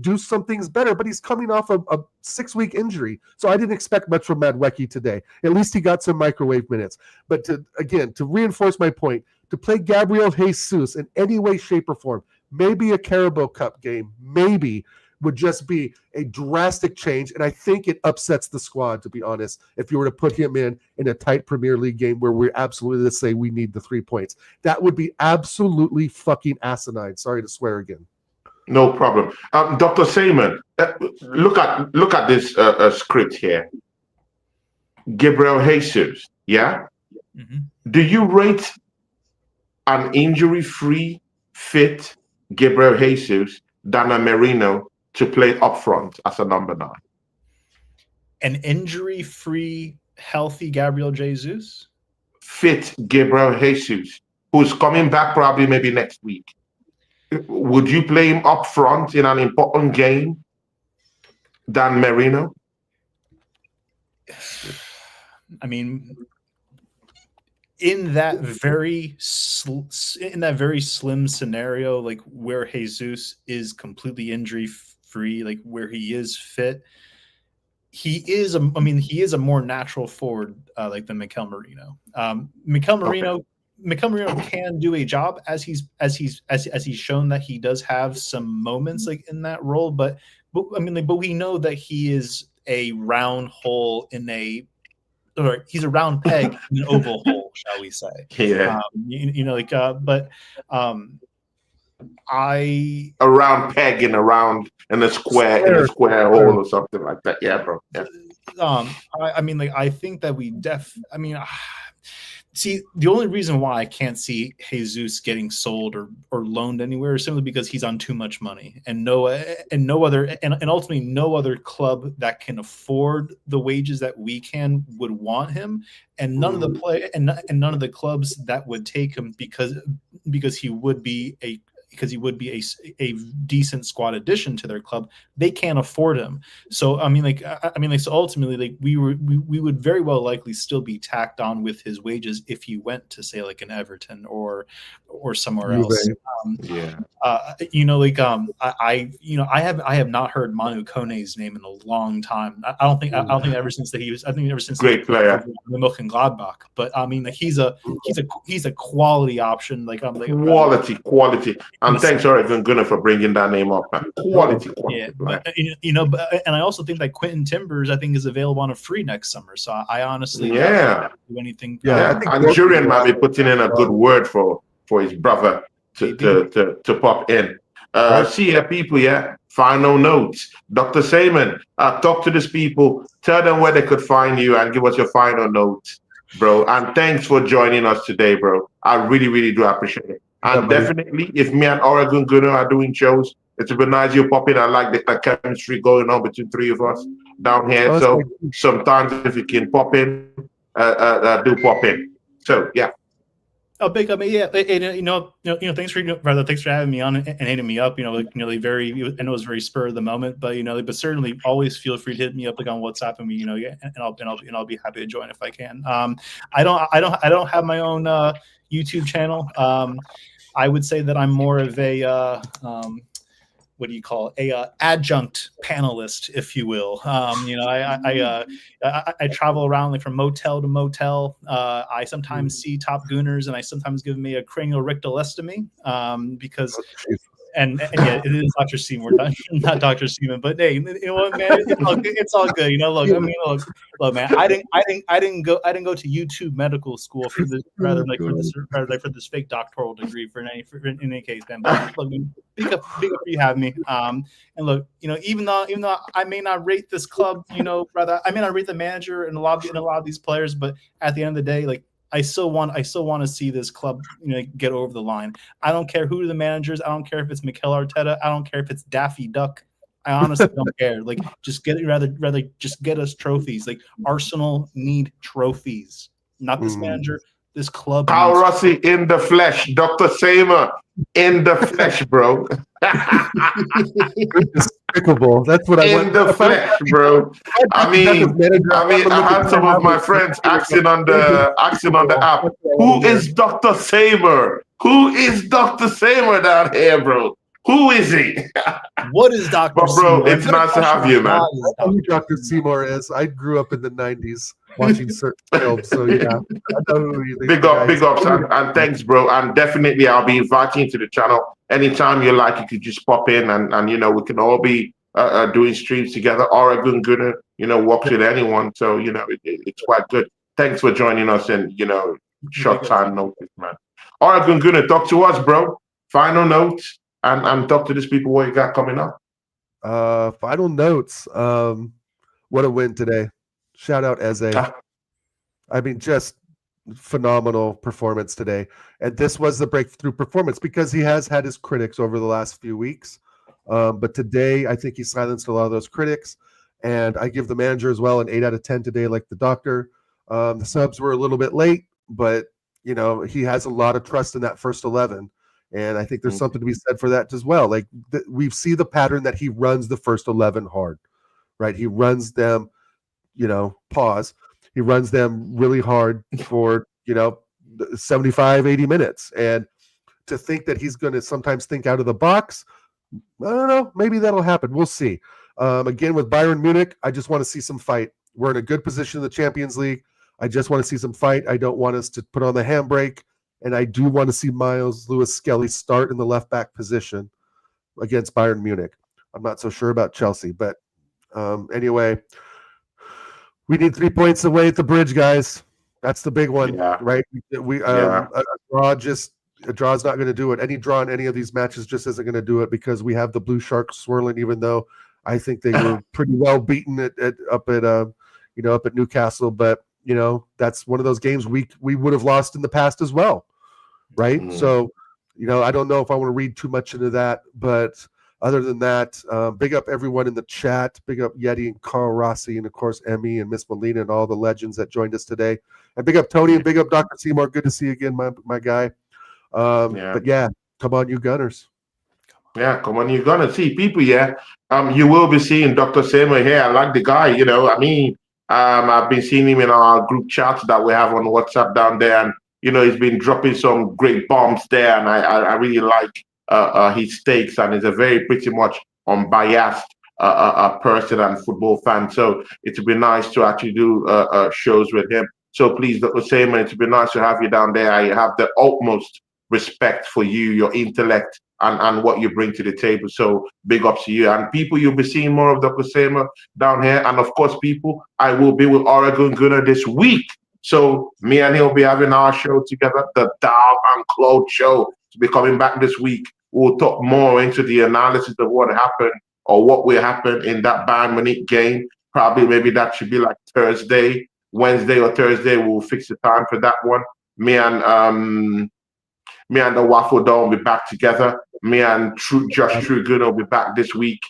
do some things better, but he's coming off a 6-week injury, so I didn't expect much from Madueke today. At least he got some microwave minutes. But to reinforce my point, to play Gabriel Jesus in any way, shape, or form, maybe a Carabao Cup game, maybe, would just be a drastic change, and I think it upsets the squad, to be honest, if you were to put him in a tight Premier League game where we're absolutely, let's say, we need the 3 points. That would be absolutely fucking asinine. Sorry to swear again. No problem. Dr. Seaman, look at this script here. Gabriel Jesus, yeah? Mm-hmm. Do you rate an injury-free, fit Gabriel Jesus than a Merino to play up front as a number 9? An injury-free, healthy Gabriel Jesus? Fit Gabriel Jesus, who's coming back probably maybe next week. Would you play him up front in an important game than Merino? I mean, in that very slim scenario, like where Jesus is completely injury-free, like where he is fit, he is a more natural forward like than Mikel Merino. Mikel Merino can do a job as he's shown that he does have some moments like in that role, but we know that he is a round hole he's a round peg in an oval hole, shall we say? Yeah. A round peg in a square hole or something like that. Yeah, bro. Yeah. I think that see, the only reason why I can't see Jesus getting sold or loaned anywhere is simply because he's on too much money, and ultimately no other club that can afford the wages that we can would want him, and none of the clubs that would take him because he would be a decent squad addition to their club. They can't afford him. So so ultimately, like we would very well likely still be tacked on with his wages if he went to say like an Everton or somewhere else. I have not heard Manu Kone's name in a long time. I don't think ever since great player Mönchengladbach. But I mean, like he's a quality option. Quality. And thanks, Oregon Gunnar, for bringing that name up, man. Quality. Yeah, and I also think that Quentin Timbers, I think, is available on a free next summer. So I honestly don't do anything. Yeah, and Julian might be putting in a good word for his brother to pop in. See here, people. Yeah, final notes. Dr. Seaman, talk to these people. Tell them where they could find you and give us your final notes, bro. And thanks for joining us today, bro. I really, really do appreciate it. And definitely, if me and Oregon Gunner are doing shows, it would be nice you pop in. I like the chemistry going on between three of us down here. So sometimes if you can pop in, do pop in. So yeah. Oh, big up, yeah. Thanks for brother. Thanks for having me on and hitting me up. Like very. I know it's very spur of the moment, but but certainly always feel free to hit me up like on WhatsApp, and I'll be happy to join if I can. I don't have my own YouTube channel. I would say that I'm more of a what do you call it? A adjunct panelist, if you will. I travel around like from motel to motel. I sometimes see top gooners, and I sometimes give me a craniorectolectomy because. And yeah, it is Dr. Seymour, not Dr. Seaman. But hey, you know what, man? It's all good. Look, man. I didn't go to YouTube medical school for this, rather for this fake doctoral degree in any case, man. But look, big up for you having me. And look, even though I may not rate this club, rather I may not rate the manager and a lot of these players, but at the end of the day, like. I still want to see this club get over the line. I don't care who the managers. I don't care if it's Mikel Arteta. I don't care if it's Daffy Duck. I honestly don't care. Like, just rather just get us trophies. Like, Arsenal need trophies, not this manager. This club. Paul Rossi in the flesh, Dr. Seymour in the flesh, bro. Despicable. That's what I want. In the flesh, bro. I had some of my friends asking on the app, who is Dr. Seymour? Who is Dr. Seymour down here, bro? Who is he? What is Dr. But bro, it's nice to have you, man. I know who Dr. Seymour is. I grew up in the 90s watching certain films, so yeah. I know who big ups, and thanks, bro. And definitely, I'll be inviting you to the channel anytime you like. You could just pop in, and we can all be doing streams together. Oregon Gunner, works with anyone, so it's quite good. Thanks for joining us, and short time notice, man. Oregon Gunner, talk to us, bro. Final notes. And talk to these people what you got coming up. Final notes. What a win today. Shout out Eze. I mean, just phenomenal performance today. And this was the breakthrough performance because he has had his critics over the last few weeks. But today, I think he silenced a lot of those critics. And I give the manager as well an 8 out of 10 today, like the doctor. The subs were a little bit late, but, he has a lot of trust in that first 11. And I think there's something to be said for that as well. Like we see the pattern that he runs the first 11 hard, right? He runs them, pause. He runs them really hard for, 75, 80 minutes. And to think that he's going to sometimes think out of the box, I don't know. Maybe that'll happen. We'll see. Again, with Bayern Munich, I just want to see some fight. We're in a good position in the Champions League. I just want to see some fight. I don't want us to put on the handbrake. And I do want to see Miles Lewis-Skelly start in the left-back position against Bayern Munich. I'm not so sure about Chelsea. But anyway, we need 3 points away at the bridge, guys. That's the big one, right? A draw's not going to do it. Any draw in any of these matches just isn't going to do it because we have the Blue Sharks swirling, even though I think they were pretty well beaten up at Newcastle. But, that's one of those games we would have lost in the past as well. Right. So, I don't know if I want to read too much into that, but other than that, big up everyone in the chat. Big up Yeti and Carl Rossi and of course Emmy and Miss Molina and all the legends that joined us today. And big up Tony and big up Dr. Seymour. Good to see you again, my guy. But yeah, come on, you Gunners. Yeah, come on, you Gunners. See people, you will be seeing Dr. Seymour here. I like the guy, I've been seeing him in our group chats that we have on WhatsApp down there, and he's been dropping some great bombs there, and I really like his takes, and he's a very pretty much unbiased person and football fan. So it would be nice to actually do shows with him. So please, Dr. Seymour, it would be nice to have you down there. I have the utmost respect for you, your intellect, and what you bring to the table. So big ups to you. And people, you'll be seeing more of Dr. Seymour down here. And of course, people, I will be with Oregon Gunner this week. So me and he'll be having our show together, the Dal and Claude Show. To be coming back this week. We'll talk more into the analysis of what happened or what will happen in that Bayern Munich game. Probably maybe that should be like Wednesday or Thursday. We'll fix the time for that one. Me Me and the Waffle Dome will be back together. Me and Josh Trugoon will be back this week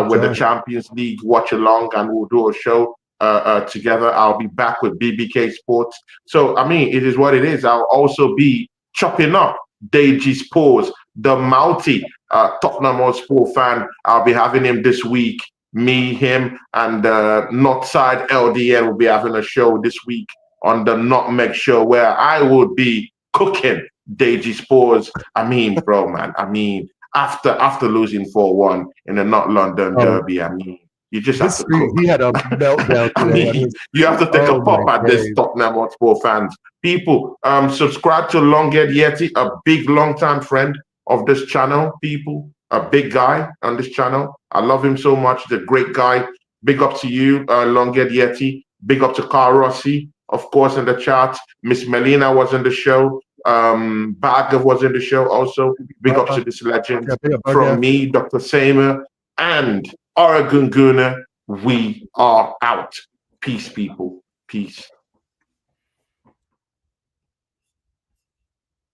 with the Champions League watch along, and we'll do a show together. I'll be back with BBK Sports. So, I mean, it is what it is. I'll also be chopping up Deji Spurs, the Multi Tottenham Hotspur fan. I'll be having him this week. Me, him, and Northside LDN will be having a show this week on the Nutmeg Show, where I will be cooking Deji Spurs. I mean, bro, man. I mean, after losing 4-1 in the Not London Derby, I mean, you just have to cook. He had a meltdown today. I mean, you have to take a pop at this Tottenham Hotspur fans. People, subscribe to Longhead Yeti, a big long-time friend of this channel. People, a big guy on this channel. I love him so much. He's a great guy. Big up to you, Longhead Yeti. Big up to Carl Rossi, of course, in the chat. Miss Melina was in the show. Bagger was in the show also. Big up to this legend. From me, Dr. Samer, and Oregon Gooner. We are out. Peace, people. Peace.